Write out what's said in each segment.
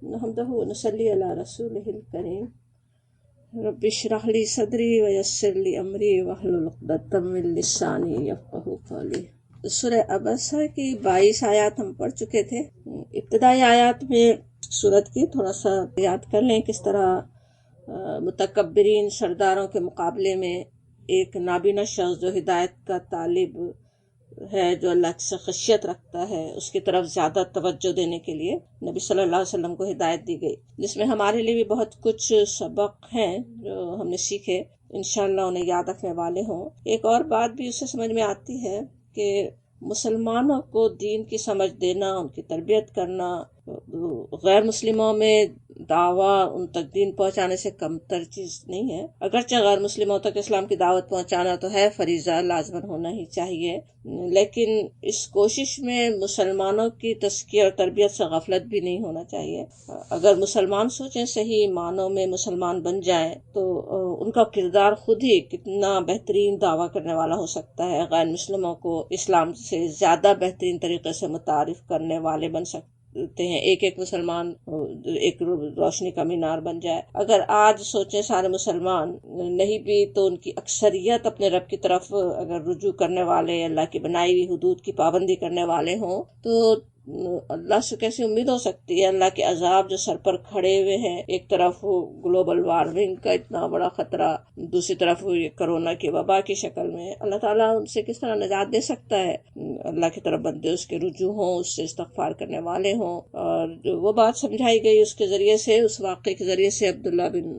نحمدہ ونصلی علی رسولہ الکریم رب اشرح لی صدری ویسر لی امری واحلل عقدۃ من لسانی یفقہوا قولی۔ سورہ عبسہ کی 22 آیات ہم پڑھ چکے تھے۔ ابتدائی آیات میں سورت کی تھوڑا سا یاد کر لیں کس طرح متکبرین سرداروں کے مقابلے میں ایک نابینا شخص جو ہدایت کا طالب ہے، جو اللہ سے خشیت رکھتا ہے، اس کی طرف زیادہ توجہ دینے کے لیے نبی صلی اللہ علیہ وسلم کو ہدایت دی گئی، جس میں ہمارے لیے بھی بہت کچھ سبق ہیں جو ہم نے سیکھے، انشاءاللہ انہیں یاد رکھنے والے ہوں۔ ایک اور بات بھی اس سے سمجھ میں آتی ہے کہ مسلمانوں کو دین کی سمجھ دینا، ان کی تربیت کرنا، غیر مسلموں میں دعویٰ ان تک دین پہنچانے سے کم تر چیز نہیں ہے۔ اگرچہ غیر مسلموں تک اسلام کی دعوت پہنچانا تو ہے فریضہ، لازماً ہونا ہی چاہیے، لیکن اس کوشش میں مسلمانوں کی تزکیہ اور تربیت سے غفلت بھی نہیں ہونا چاہیے۔ اگر مسلمان سوچیں، صحیح معنوں میں مسلمان بن جائیں تو ان کا کردار خود ہی کتنا بہترین دعویٰ کرنے والا ہو سکتا ہے، غیر مسلموں کو اسلام سے زیادہ بہترین طریقے سے متعارف کرنے والے بن سکتے ہیں۔ ایک مسلمان ایک روشنی کا مینار بن جائے۔ اگر آج سوچیں سارے مسلمان نہیں بھی تو ان کی اکثریت اپنے رب کی طرف اگر رجوع کرنے والے، اللہ کی بنائی ہوئی حدود کی پابندی کرنے والے ہوں تو اللہ سے کیسی امید ہو سکتی ہے؟ اللہ کے عذاب جو سر پر کھڑے ہوئے ہیں، ایک طرف گلوبل وارمنگ کا اتنا بڑا خطرہ، دوسری طرف یہ کرونا کی وبا کی شکل میں، اللہ تعالیٰ ان سے کس طرح نجات دے سکتا ہے؟ اللہ کی طرف بندے اس کے رجوع ہوں، اس سے استغفار کرنے والے ہوں۔ اور وہ بات سمجھائی گئی اس کے ذریعے سے، اس واقعے کے ذریعے سے عبداللہ ابن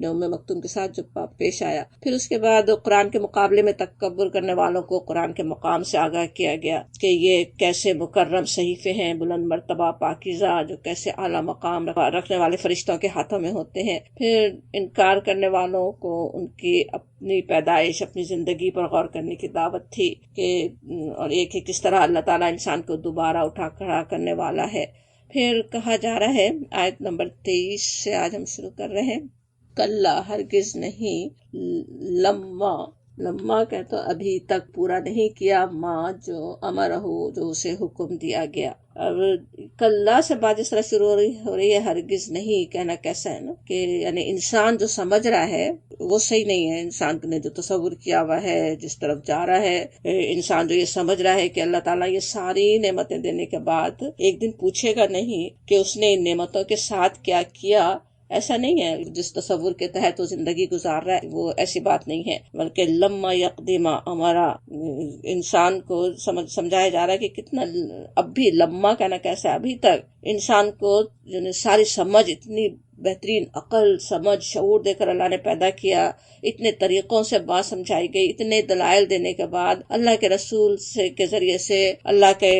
ام مکتوم کے ساتھ جب پیش آیا۔ پھر اس کے بعد قرآن کے مقابلے میں تکبر کرنے والوں کو قرآن کے مقام سے آگاہ کیا گیا کہ یہ کیسے مکرم صحیفے ہیں، بلند مرتبہ پاکیزہ، جو کیسے اعلیٰ مقام رکھنے والے فرشتوں کے ہاتھوں میں ہوتے ہیں۔ پھر انکار کرنے والوں کو ان کی اپنی پیدائش، اپنی زندگی پر غور کرنے کی دعوت تھی کہ اور ایک کس طرح اللہ تعالیٰ انسان کو دوبارہ اٹھا کھڑا کرنے والا ہے۔ پھر کہا جا رہا ہے، آیت نمبر 23 سے آج ہم شروع کر رہے ہیں، کلا ہرگز نہیں، لما کہ تو ابھی تک پورا نہیں کیا، ماں جو امرہ جو اسے حکم دیا گیا۔ اب کلا سے بات اس طرح شروع ہو رہی ہے، ہرگز نہیں کہنا کیسا ہے نا کہ یعنی انسان جو سمجھ رہا ہے وہ صحیح نہیں ہے، انسان نے جو تصور کیا ہوا ہے، جس طرف جا رہا ہے، انسان جو یہ سمجھ رہا ہے کہ اللہ تعالیٰ یہ ساری نعمتیں دینے کے بعد ایک دن پوچھے گا نہیں کہ اس نے ان نعمتوں کے ساتھ کیا کیا، ایسا نہیں ہے۔ جس تصور کے تحت وہ زندگی گزار رہا ہے وہ ایسی بات نہیں ہے، بلکہ لما یقدم امرا، انسان کو سمجھایا جا رہا ہے کہ کتنا اب بھی لما کہنا کیسا ہے، ابھی تک انسان کو ساری سمجھ، اتنی بہترین عقل، سمجھ، شعور دے کر اللہ نے پیدا کیا، اتنے طریقوں سے بات سمجھائی گئی، اتنے دلائل دینے کے بعد، اللہ کے رسول کے ذریعے سے اللہ کے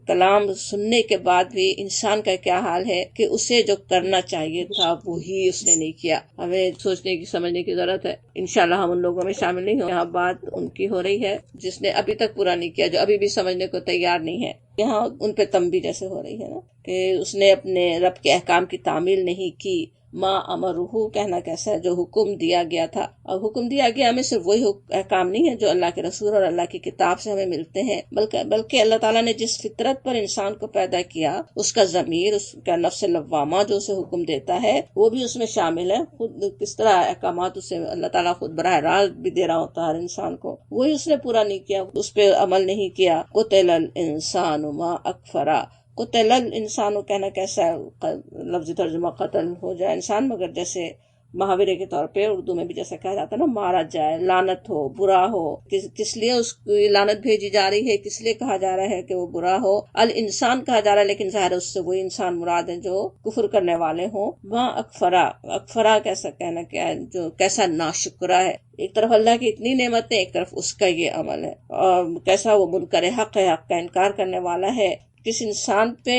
کلام سننے کے بعد بھی انسان کا کیا حال ہے کہ اسے جو کرنا چاہیے تھا وہی اس نے نہیں کیا۔ ہمیں سوچنے کی، سمجھنے کی ضرورت ہے۔ انشاءاللہ ہم ان لوگوں میں شامل نہیں ہوں۔ یہاں بات ان کی ہو رہی ہے جس نے ابھی تک پورا نہیں کیا، جو ابھی بھی سمجھنے کو تیار نہیں ہے۔ یہاں ان پہ تنبیہ جیسے ہو رہی ہے نا کہ اس نے اپنے رب کے احکام کی تعمیل نہیں کی۔ ما امرہ کہنا کیسا ہے، جو حکم دیا گیا تھا۔ اور حکم دیا گیا ہمیں صرف وہی احکام نہیں ہے جو اللہ کے رسول اور اللہ کی کتاب سے ہمیں ملتے ہیں، بلکہ اللہ تعالیٰ نے جس فطرت پر انسان کو پیدا کیا، اس کا ضمیر، اس کا نفس لوامہ جو اسے حکم دیتا ہے وہ بھی اس میں شامل ہے۔ خود کس طرح احکامات اسے اللہ تعالیٰ خود براہ راست بھی دے رہا ہوتا ہے ہر انسان کو، وہی اس نے پورا نہیں کیا، اس پہ عمل نہیں کیا۔ قتل الانسان ما اکفرا، قتل الانسان کہنا کیسا ہے، لفظ ترجمہ قتل ہو جائے انسان، مگر جیسے محاورے کے طور پہ اردو میں بھی جیسا کہا جاتا ہے نا، مارا جائے، لعنت ہو، برا ہو، کس لیے اس کو لعنت بھیجی جا رہی ہے، کس لیے کہا جا رہا ہے کہ وہ برا ہو؟ الانسان کہا جا رہا ہے، لیکن ظاہر اس سے وہی انسان مراد ہے جو کفر کرنے والے ہوں۔ وہاں اکفرا کیسا کہنا کیا ہے، جو کیسا ناشکرا ہے۔ ایک طرف اللہ کی اتنی نعمتیں، ایک طرف اس کا یہ عمل ہے، اور کیسا وہ منکر حق ہے، حق کا انکار کرنے والا ہے۔ کس انسان پہ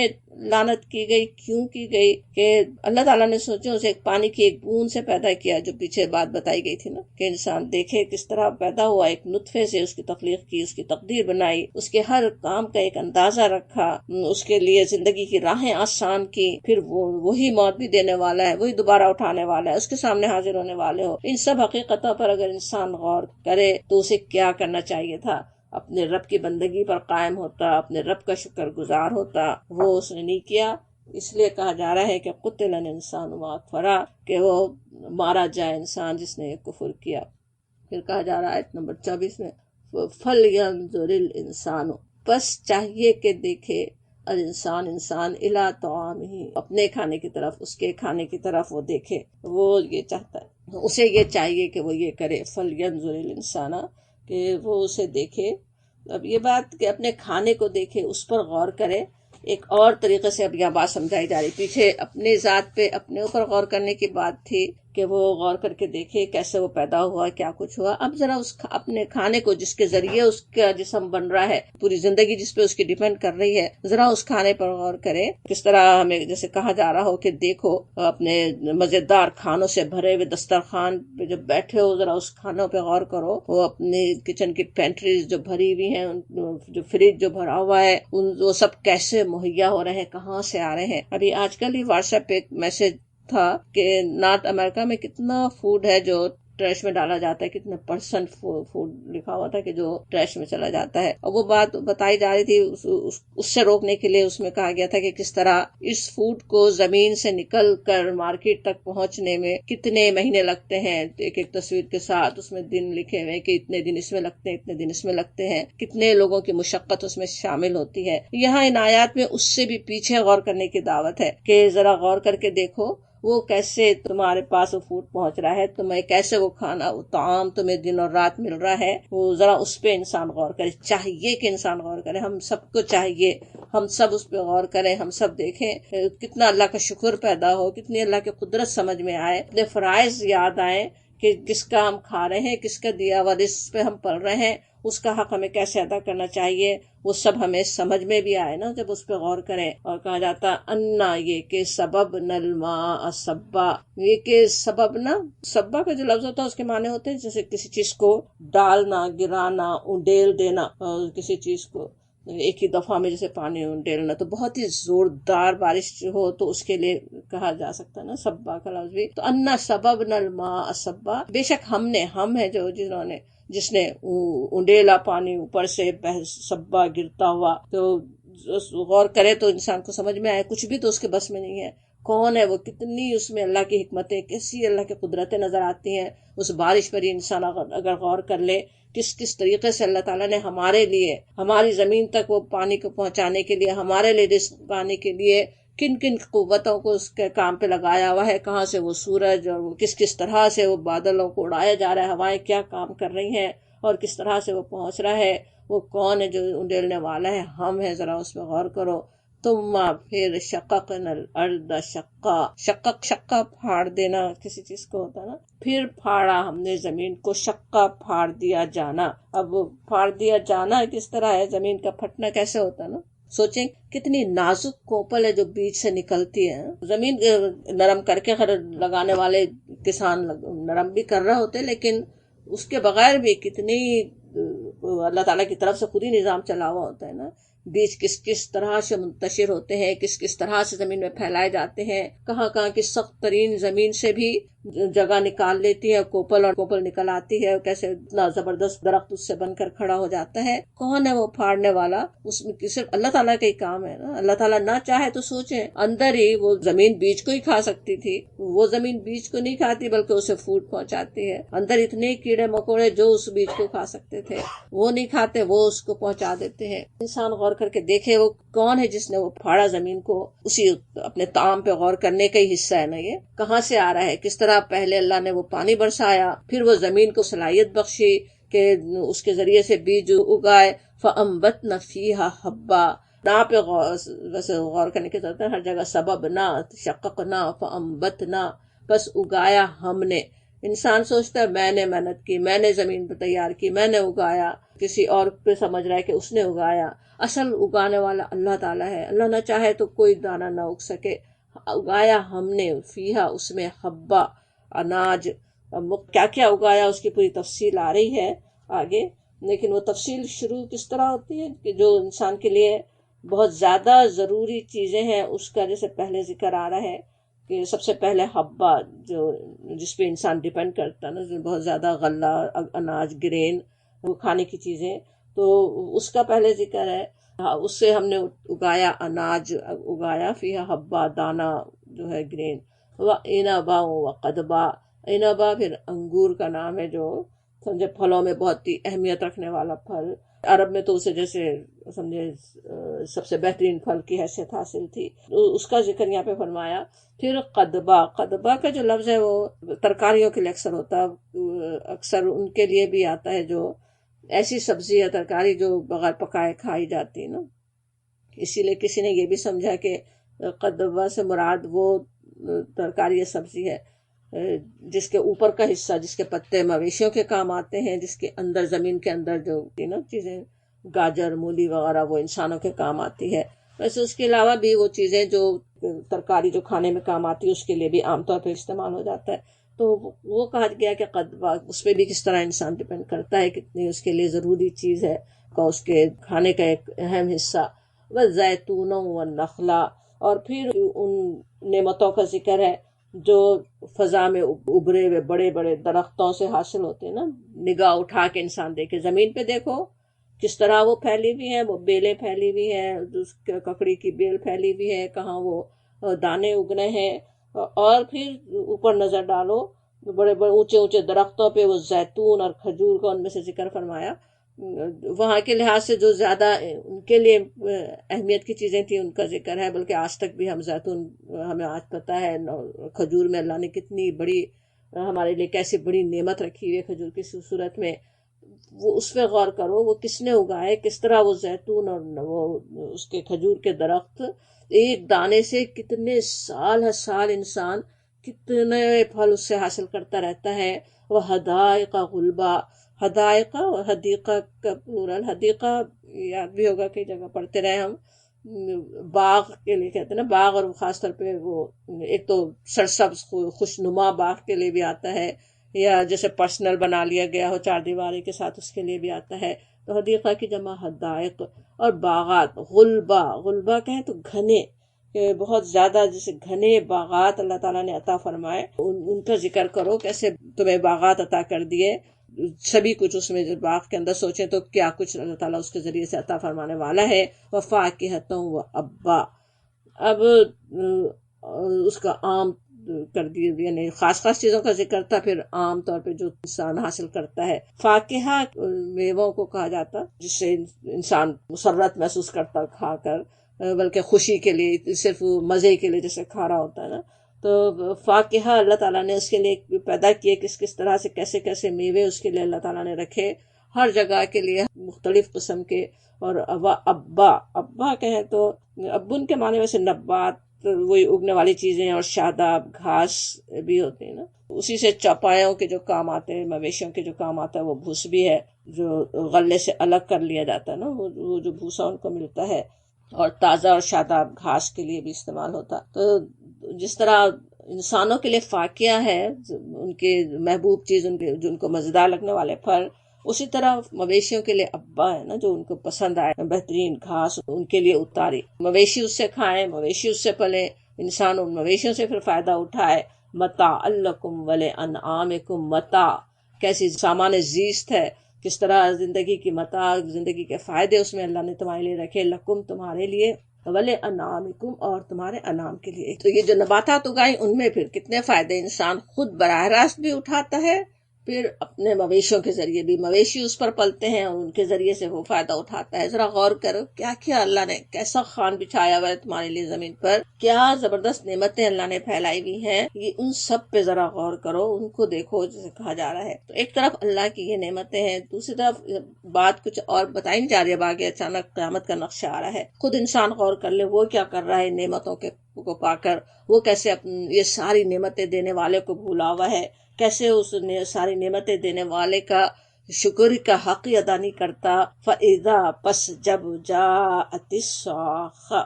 لعنت کی گئی، کیوں کی گئی کہ اللہ تعالیٰ نے سوچو اسے ایک پانی کی ایک بوند سے پیدا کیا، جو پیچھے بات بتائی گئی تھی نا کہ انسان دیکھے کس طرح پیدا ہوا، ایک نطفے سے اس کی تخلیق کی، اس کی تقدیر بنائی، اس کے ہر کام کا ایک اندازہ رکھا، اس کے لیے زندگی کی راہیں آسان کی، پھر وہی موت بھی دینے والا ہے، وہی دوبارہ اٹھانے والا ہے، اس کے سامنے حاضر ہونے والے ہو۔ ان سب حقیقتوں پر اگر انسان غور کرے تو اسے کیا کرنا چاہیے تھا؟ اپنے رب کی بندگی پر قائم ہوتا، اپنے رب کا شکر گزار ہوتا، وہ اس نے نہیں کیا۔ اس لیے کہا جا رہا ہے کہ قتل الانسان ما اکفرا، کہ وہ مارا جائے انسان جس نے کفر کیا۔ پھر کہا جا رہا ہے آیت نمبر 24 میں فَلْيَنْظُرِ الْإِنسَانُ، بس چاہیے کہ دیکھے الانسان انسان الی طعامہ، اپنے کھانے کی طرف، اس کے کھانے کی طرف وہ دیکھے، وہ یہ چاہتا ہے، اسے یہ چاہیے کہ وہ یہ کرے، فَلْيَنْظُرِ الْإِنسَانَ، کہ وہ اسے دیکھے۔ اب یہ بات کہ اپنے کھانے کو دیکھے، اس پر غور کرے، ایک اور طریقے سے اب یہاں بات سمجھائی جا رہی۔ پیچھے اپنی ذات پہ، اپنے اوپر غور کرنے کی بات تھی کہ وہ غور کر کے دیکھے کیسے وہ پیدا ہوا، کیا کچھ ہوا۔ اب ذرا اس اپنے کھانے کو، جس کے ذریعے اس کا جسم بن رہا ہے، پوری زندگی جس پہ اس کی ڈیپینڈ کر رہی ہے، ذرا اس کھانے پر غور کرے۔ کس طرح ہمیں جیسے کہا جا رہا ہو کہ دیکھو اپنے مزیدار کھانوں سے بھرے ہوئے دسترخوان پہ جب بیٹھے ہو، ذرا اس کھانوں پہ غور کرو، وہ اپنی کچن کی پینٹریز جو بھری ہوئی ہیں، جو فریج جو بھرا ہوا ہے، وہ سب کیسے مہیا ہو رہے ہیں، کہاں سے آ رہے ہیں۔ ابھی آج کل ہی واٹس ایپ پہ ایک میسج تھا کہ نارتھ امریکہ میں کتنا فوڈ ہے جو ٹریش میں ڈالا جاتا ہے، کتنے پرسنٹ فوڈ لکھا ہوا تھا کہ جو ٹریش میں چلا جاتا ہے، اور وہ بات بتائی جا رہی تھی۔ اس سے روکنے کے لیے اس میں کہا گیا تھا کہ کس طرح اس فوڈ کو زمین سے نکل کر مارکیٹ تک پہنچنے میں کتنے مہینے لگتے ہیں، ایک ایک تصویر کے ساتھ اس میں دن لکھے ہوئے کہ اتنے دن اس میں لگتے ہیں، اتنے دن اس میں لگتے ہیں، کتنے لوگوں کی مشقت اس میں شامل ہوتی ہے۔ یہاں ان آیات میں اس سے بھی پیچھے غور کرنے کی دعوت ہے کہ ذرا غور کر کے دیکھو وہ کیسے تمہارے پاس وہ فوڈ پہنچ رہا ہے، تمہیں کیسے وہ کھانا، وہ طعام تمہیں دن اور رات مل رہا ہے، وہ ذرا اس پہ انسان غور کرے۔ چاہیے کہ انسان غور کرے، ہم سب کو چاہیے ہم سب اس پہ غور کریں، ہم سب دیکھیں کتنا اللہ کا شکر پیدا ہو، کتنی اللہ کی قدرت سمجھ میں آئے، اپنے فرائض یاد آئیں کہ کس کا ہم کھا رہے ہیں، کس کا دیا ہوا رزق پہ ہم پل رہے ہیں، اس کا حق ہمیں کیسے ادا کرنا چاہیے، وہ سب ہمیں سمجھ میں بھی آئے نا جب اس پہ غور کریں۔ اور کہا جاتا انا، یہ کہ سبب نلما سبا، یہ کہ سبب نا، سبا کا جو لفظ ہوتا ہے اس کے معنی ہوتے ہیں جیسے کسی چیز کو ڈالنا، گرانا، انڈیل دینا، کسی چیز کو ایک ہی دفعہ میں جیسے پانی انڈیلنا، تو بہت ہی زوردار بارش ہو تو اس کے لیے کہا جا سکتا ہے نا سبا کا لفظ بھی۔ تو انا سبب نلما سبا، بے شک ہم ہیں جو جس نے انڈیلا پانی اوپر سے سبا گرتا ہوا۔ تو غور کرے تو انسان کو سمجھ میں آئے کچھ بھی تو اس کے بس میں نہیں ہے، کون ہے وہ، کتنی اس میں اللہ کی حکمتیں، کیسی اللہ کی قدرتیں نظر آتی ہیں۔ اس بارش پر ہی انسان اگر غور کر لے کس طریقے سے اللہ تعالیٰ نے ہمارے لیے، ہماری زمین تک وہ پانی کو پہنچانے کے لیے، ہمارے لیے رزق پانے کے لیے کن کن قوتوں کو اس کے کام پہ لگایا ہوا ہے، کہاں سے وہ سورج اور کس طرح سے وہ بادلوں کو اڑایا جا رہا ہے، ہوائیں کیا کام کر رہی ہیں اور کس طرح سے وہ پہنچ رہا ہے، وہ کون ہے جو انڈیلنے والا ہے، ہم ہیں، ذرا اس میں غور کرو۔ ثم پھر شققنا الارض شقا، شقا پھاڑ دینا کسی چیز کو ہوتا نا، پھر پھاڑا ہم نے زمین کو، شقا پھاڑ دیا جانا۔ اب پھاڑ دیا جانا کس طرح ہے، زمین کا پھٹنا کیسے ہوتا نا، سوچیں کتنی نازک کوپل ہے جو بیچ سے نکلتی ہے۔ زمین نرم کر کے لگانے والے کسان نرم بھی کر رہے ہوتے، لیکن اس کے بغیر بھی کتنی اللہ تعالیٰ کی طرف سے خود ہی نظام چلا ہوا ہوتا ہے نا، بیج کس طرح سے منتشر ہوتے ہیں، کس طرح سے زمین میں پھیلائے جاتے ہیں، کہاں کی سخت ترین زمین سے بھی جگہ نکال لیتی ہے، کوپل نکل آتی ہے، کیسے اتنا زبردست درخت اس سے بن کر کھڑا ہو جاتا ہے۔ کون ہے وہ پھاڑنے والا، اس میں صرف اللہ تعالیٰ کا ہی کام ہے نا۔ اللہ تعالیٰ نہ چاہے تو سوچیں، اندر ہی وہ زمین بیج کو ہی کھا سکتی تھی، وہ زمین بیج کو نہیں کھاتی بلکہ اسے فوڈ پہنچاتی ہے۔ اندر اتنے کیڑے مکوڑے جو اس بیج کو کھا سکتے تھے وہ نہیں کھاتے، وہ اس کو پہنچا دیتے ہیں۔ انسان غور کر کے دیکھے وہ کون ہے جس نے وہ پھاڑا زمین کو، اسی اپنے طعام پہ غور کرنے کا ہی حصہ ہے نا، یہ کہاں سے آ رہا ہے، کس طرح پہلے اللہ نے وہ پانی برسایا، پھر وہ زمین کو صلاحیت بخشی کہ اس کے ذریعے سے بیج اگائے، فَأَنبَتْنَا فِيهَا حَبًّا، نا پہ ویسے غور کرنے کی ضرورت ہے، ہر جگہ سبب نا، شققنا فَأَنبَتْنَا، بس اگایا ہم نے۔ انسان سوچتا ہے میں نے محنت کی، میں نے زمین پہ تیار کی، میں نے اگایا، کسی اور پہ سمجھ رہا ہے کہ اس نے اگایا۔ اصل اگانے والا اللہ تعالیٰ ہے، اللہ نہ چاہے تو کوئی دانہ نہ اگ سکے، اگایا ہم نے، فیہا اس میں، حبا اناج، کیا کیا اگایا اس کی پوری تفصیل آ رہی ہے آگے، لیکن وہ تفصیل شروع کس طرح ہوتی ہے کہ جو انسان کے لیے بہت زیادہ ضروری چیزیں ہیں اس کا جیسے پہلے ذکر آ رہا ہے کہ سب سے پہلے حبا، جس پہ انسان ڈیپینڈ کرتا ہے نا، بہت زیادہ غلہ، اناج، گرین، وہ کھانے کی چیزیں، تو اس کا پہلے ذکر ہے۔ اس سے ہم نے اگایا اناج اگایا، فیہا حبا دانا جو ہے گرین، و عنبا و قدبا، عنبا پھر انگور کا نام ہے جو سمجھے پھلوں میں بہت ہی اہمیت رکھنے والا پھل، عرب میں تو اسے جیسے سمجھے سب سے بہترین پھل کی حیثیت حاصل تھی، اس کا ذکر یہاں پہ فرمایا۔ پھر قدبا، قدبا کا جو لفظ ہے وہ ترکاریوں کے لیے اکثر ہوتا ہے، اکثر ان کے لیے بھی آتا ہے جو ایسی سبزی یا ترکاری جو بغیر پکائے کھائی جاتی ہے نا، اسی لیے کسی نے یہ بھی سمجھا کہ قدبا سے مراد وہ ترکاری یا سبزی ہے جس کے اوپر کا حصہ، جس کے پتے مویشیوں کے کام آتے ہیں، جس کے اندر زمین کے اندر جو چیزیں گاجر مولی وغیرہ وہ انسانوں کے کام آتی ہے۔ ویسے اس کے علاوہ بھی وہ چیزیں جو ترکاری جو کھانے میں کام آتی ہے اس کے لیے بھی عام طور پہ استعمال ہو جاتا ہے، تو وہ کہا گیا کہ قدبا اس پہ بھی کس طرح انسان ڈپینڈ کرتا ہے، کتنی اس کے لیے ضروری چیز ہے کا اس کے کھانے کا ایک اہم حصہ۔ وَالزَّيْتُونَ وَالنَّخْلَ، اور پھر ان نعمتوں کا ذکر ہے جو فضا میں ابھرے ہوئے بڑے بڑے درختوں سے حاصل ہوتے ہیں نا، نگاہ اٹھا کے انسان دیکھے، زمین پہ دیکھو کس طرح وہ پھیلی ہوئی ہیں، وہ بیلیں پھیلی ہوئی ہیں، ککڑی کی بیل پھیلی ہوئی ہے، کہاں وہ دانے اگنے ہیں، اور پھر اوپر نظر ڈالو بڑے بڑے اونچے اونچے درختوں پہ وہ زیتون اور کھجور کا ان میں سے ذکر فرمایا۔ وہاں کے لحاظ سے جو زیادہ ان کے لیے اہمیت کی چیزیں تھیں ان کا ذکر ہے، بلکہ آج تک بھی ہم زیتون، ہمیں آج پتہ ہے کھجور میں اللہ نے کتنی بڑی ہمارے لیے کیسی بڑی نعمت رکھی ہوئی ہے کھجور کی صورت میں، وہ اس پہ غور کرو، وہ کس نے اگائے، کس طرح وہ زیتون اور وہ اس کے کھجور کے درخت ایک دانے سے کتنے سال ہر سال انسان کتنے پھل اس سے حاصل کرتا رہتا ہے۔ وہ حدائق غلبا، حدائق اور حدیقہ کا پلورل، حدیقہ یاد بھی ہوگا کئی جگہ پڑھتے رہے ہم، باغ کے لیے کہتے ہیں نا، باغ، اور خاص طور پہ وہ ایک تو سرسبز خوشنما باغ کے لیے بھی آتا ہے، یا جیسے پرسنل بنا لیا گیا ہو چار دیواری کے ساتھ اس کے لیے بھی آتا ہے، تو حدیقہ کی جمع حدائق، اور باغات غلبا، غلبا کہیں تو گھنے، کہ بہت زیادہ جیسے گھنے باغات اللہ تعالیٰ نے عطا فرمائے، ان کا ذکر کرو کیسے تمہیں باغات عطا کر دیے، سبھی کچھ اس میں باغ کے اندر سوچیں تو کیا کچھ اللہ تعالیٰ اس کے ذریعے سے عطا فرمانے والا ہے۔ وفاکہۃ و ابا، اب اس کا عام کر دیے، یعنی خاص خاص چیزوں کا ذکر تھا، پھر عام طور پہ جو انسان حاصل کرتا ہے۔ فاکہہ میووں کو کہا جاتا جس سے انسان مسرت محسوس کرتا کھا کر، بلکہ خوشی کے لیے، صرف مزے کے لیے جیسے کھا رہا ہوتا ہے نا، تو فاکہہ اللہ تعالیٰ نے اس کے لیے پیدا کیے، کس طرح سے کیسے کیسے میوے اس کے لیے اللہ تعالیٰ نے رکھے، ہر جگہ کے لیے مختلف قسم کے۔ اور ابا، ابا کہیں تو ابن کے معنی میں سے نبات، وہی اگنے والی چیزیں، اور شاداب گھاس بھی ہوتے ہیں نا، اسی سے چوپایوں کے جو کام آتے ہیں، مویشیوں کے جو کام آتا ہے، وہ بھوس بھی ہے جو غلے سے الگ کر لیا جاتا ہے نا، وہ جو بھوسا ان کو ملتا ہے، اور تازہ اور شاداب گھاس کے لیے بھی استعمال ہوتا۔ تو جس طرح انسانوں کے لیے فاکہہ ہے ان کے محبوب چیز، جو ان کو مزیدار لگنے والے پھل، اسی طرح مویشیوں کے لیے ابا ہے نا، جو ان کو پسند آئے، بہترین گھاس ان کے لیے اتاری، مویشی اس سے کھائیں، مویشی اس سے پلیں، انسان ان مویشیوں سے پھر فائدہ اٹھائے۔ متاع لکم ولانعامکم، متاع کیسی سامان زیست ہے، کس طرح زندگی کی متاع، زندگی کے فائدے اس میں اللہ نے تمہارے لیے رکھے، لکم تمہارے لیے، ولانعامکم اور تمہارے انعام کے لیے۔ تو یہ جو نباتات اگائیں ان میں پھر کتنے فائدے انسان خود براہ راست بھی اٹھاتا ہے، پھر اپنے مویشیوں کے ذریعے بھی، مویشی اس پر پلتے ہیں اور ان کے ذریعے سے وہ فائدہ اٹھاتا ہے۔ ذرا غور کرو کیا کیا اللہ نے، کیسا خوان بچھایا ہوا ہے تمہارے لیے زمین پر، کیا زبردست نعمتیں اللہ نے پھیلائی ہوئی ہیں، یہ ان سب پہ ذرا غور کرو، ان کو دیکھو جسے کہا جا رہا ہے۔ تو ایک طرف اللہ کی یہ نعمتیں ہیں، دوسری طرف بات کچھ اور بتائی نہیں جا رہی ہے، آگے اچانک قیامت کا نقشہ آ رہا ہے، خود انسان غور کر لے وہ کیا کر رہا ہے نعمتوں کو پا کر، وہ کیسے یہ ساری نعمتیں دینے والے کو بھولا ہوا ہے، کیسے اس نے ساری نعمتیں دینے والے کا شکر کا حق ہی ادا نہیں کرتا۔ فَإِذَا، پس جب، جاءت الصَّاخَّةُ،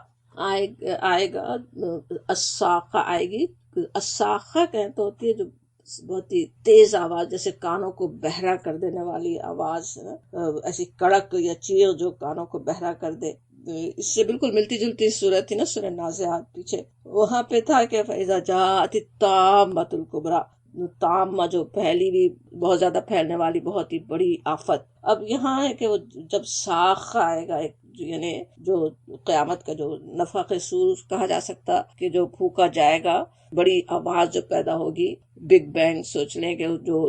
آئے گا، الصَّاخَّةُ آئے گی، الصَّاخَّةُ کہتے ہوتی ہے جو بہت ہی تیز آواز، جیسے کانوں کو بہرا کر دینے والی آواز، ایسی کڑک یا چیخ جو کانوں کو بہرا کر دے، اس سے بالکل ملتی جلتی صورت تھی نا سورہ نازعات پیچھے، وہاں پہ تھا کہ فَإِذَا جَاءَتِ الطَّامَّةُ الْكُبْرىٰ، تامہ جو پھیلی بھی، بہت زیادہ پھیلنے والی بہت ہی بڑی آفت۔ اب یہاں ہے کہ وہ جب ساخ آئے گا، ایک یعنی جو قیامت کا جو نفخ صور کہا جا سکتا کہ جو پھونکا جائے گا، بڑی آواز جو پیدا ہوگی، بگ بینگ سوچ لیں کہ جو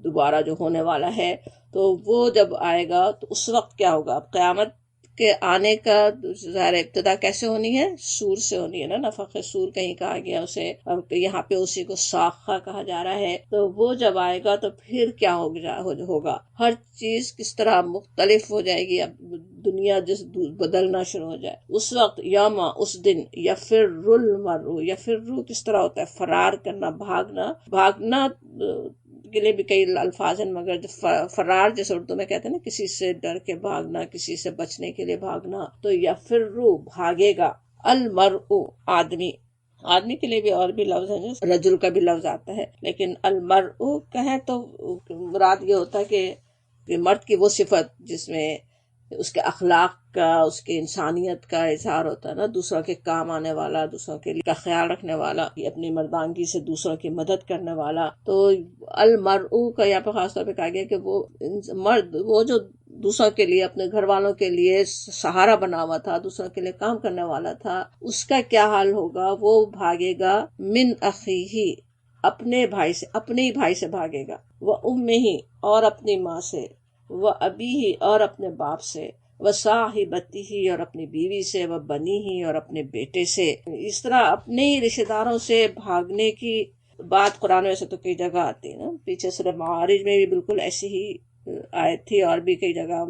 دوبارہ جو ہونے والا ہے، تو وہ جب آئے گا تو اس وقت کیا ہوگا؟ اب قیامت کے آنے کا ظاہر ابتدا کیسے ہونی ہے؟ سور سے ہونی ہے نا، نفخ سور کہیں کہا گیا اسے، اب یہاں پہ اسی کو صاخہ کہا جا رہا ہے۔ تو وہ جب آئے گا تو پھر کیا ہوگا؟ ہر چیز کس طرح مختلف ہو جائے گی، اب دنیا جس بدلنا شروع ہو جائے اس وقت، یوما اس دن، یفر المرء، یفر کس طرح ہوتا ہے؟ فرار کرنا، بھاگنا کے لیے بھی کئی الفاظ ہیں، مگر فرار جیسے اردو میں کہتے ہیں نا، کسی سے ڈر کے بھاگنا، کسی سے بچنے کے لیے بھاگنا، تو یفرو بھاگے گا، المرء آدمی کے لیے بھی اور بھی لفظ ہیں، رجل کا بھی لفظ آتا ہے، لیکن المرء کہیں تو مراد یہ ہوتا ہے کہ مرد کی وہ صفت جس میں اس کے اخلاق کا، اس کے انسانیت کا اظہار ہوتا ہے نا، دوسروں کے کام آنے والا، دوسروں کے لیے کا خیال رکھنے والا، اپنی مردانگی سے دوسروں کی مدد کرنے والا۔ تو المرء کا یہاں پہ خاص طور پہ کہا گیا کہ وہ مرد، وہ جو دوسروں کے لیے، اپنے گھر والوں کے لیے سہارا بنا ہوا تھا، دوسروں کے لیے کام کرنے والا تھا، اس کا کیا حال ہوگا؟ وہ بھاگے گا من اخیہ، اپنے بھائی سے، اپنے ہی بھائی سے بھاگے گا، وہ امہ، اور اپنی ماں سے، وہ ابیہ، اور اپنے باپ سے، وہ صاحبتہ، اور اپنی بیوی سے، وہ بنیہ، اور اپنے بیٹے سے۔ اس طرح اپنے ہی رشتے داروں سے بھاگنے کی بات قرآن میں سے تو کئی جگہ آتی ہے نا، پیچھے سورہ معارج میں بھی بالکل ایسی ہی آیت تھی، اور بھی کئی جگہ،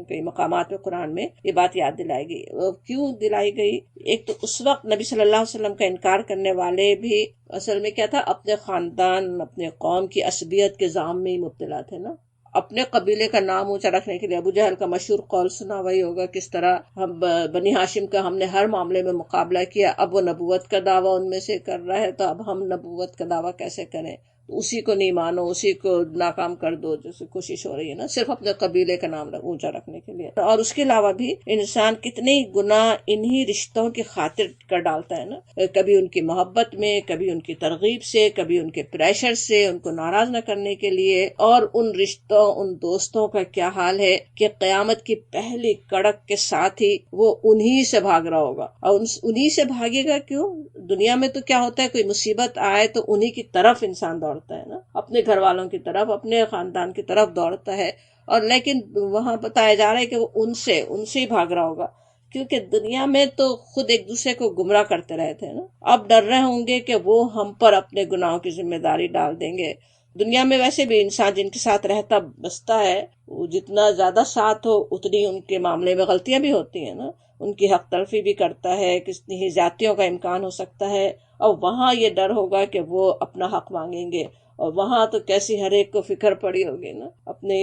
کئی مقامات میں قرآن میں یہ بات یاد دلائی گئی۔ کیوں دلائی گئی؟ ایک تو اس وقت نبی صلی اللہ علیہ وسلم کا انکار کرنے والے بھی اصل میں کیا تھا؟ اپنے خاندان، اپنے قوم کی عصبیت کے زام میں ہی مبتلا تھے نا۔ اپنے قبیلے کا نام اونچا رکھنے کے لیے ابو جہل کا مشہور قول سنا وہی ہوگا، کس طرح ہم بنی ہاشم کا ہم نے ہر معاملے میں مقابلہ کیا، اب وہ نبوت کا دعویٰ ان میں سے کر رہا ہے، تو اب ہم نبوت کا دعویٰ کیسے کریں؟ اسی کو نہیں مانو، اسی کو ناکام کر دو، جیسے کوشش ہو رہی ہے نا، صرف اپنے قبیلے کا نام اونچا رکھنے کے لیے۔ اور اس کے علاوہ بھی انسان کتنے گناہ انہی رشتوں کی خاطر کر ڈالتا ہے نا، کبھی ان کی محبت میں، کبھی ان کی ترغیب سے، کبھی ان کے پریشر سے، ان کو ناراض نہ کرنے کے لیے۔ اور ان رشتوں، ان دوستوں کا کیا حال ہے کہ قیامت کی پہلی کڑک کے ساتھ ہی وہ انہی سے بھاگ رہا ہوگا، اور انہی سے بھاگے گا۔ کیوں؟ دنیا میں تو کیا ہوتا ہے، کوئی مصیبت آئے تو انہی کی طرف انسان دوڑتا ہے نا، اپنے گھر والوں کی طرف، اپنے خاندان کی طرف دوڑتا ہے، اور لیکن وہاں بتایا جا رہا ہے کہ وہ ان سے ہی بھاگ رہا ہوگا، کیونکہ دنیا میں تو خود ایک دوسرے کو گمراہ کرتے رہے تھے نا، اب ڈر رہے ہوں گے کہ وہ ہم پر اپنے گناہوں کی ذمہ داری ڈال دیں گے۔ دنیا میں ویسے بھی انسان جن کے ساتھ رہتا بستا ہے، وہ جتنا زیادہ ساتھ ہو اتنی ان کے معاملے میں غلطیاں بھی ہوتی ہیں نا، ان کی حق تلفی بھی کرتا ہے، کتنی ہی زیادتیوں کا امکان ہو سکتا ہے، اور وہاں یہ ڈر ہوگا کہ وہ اپنا حق مانگیں گے، اور وہاں تو کیسی ہر ایک کو فکر پڑی ہوگی نا، اپنے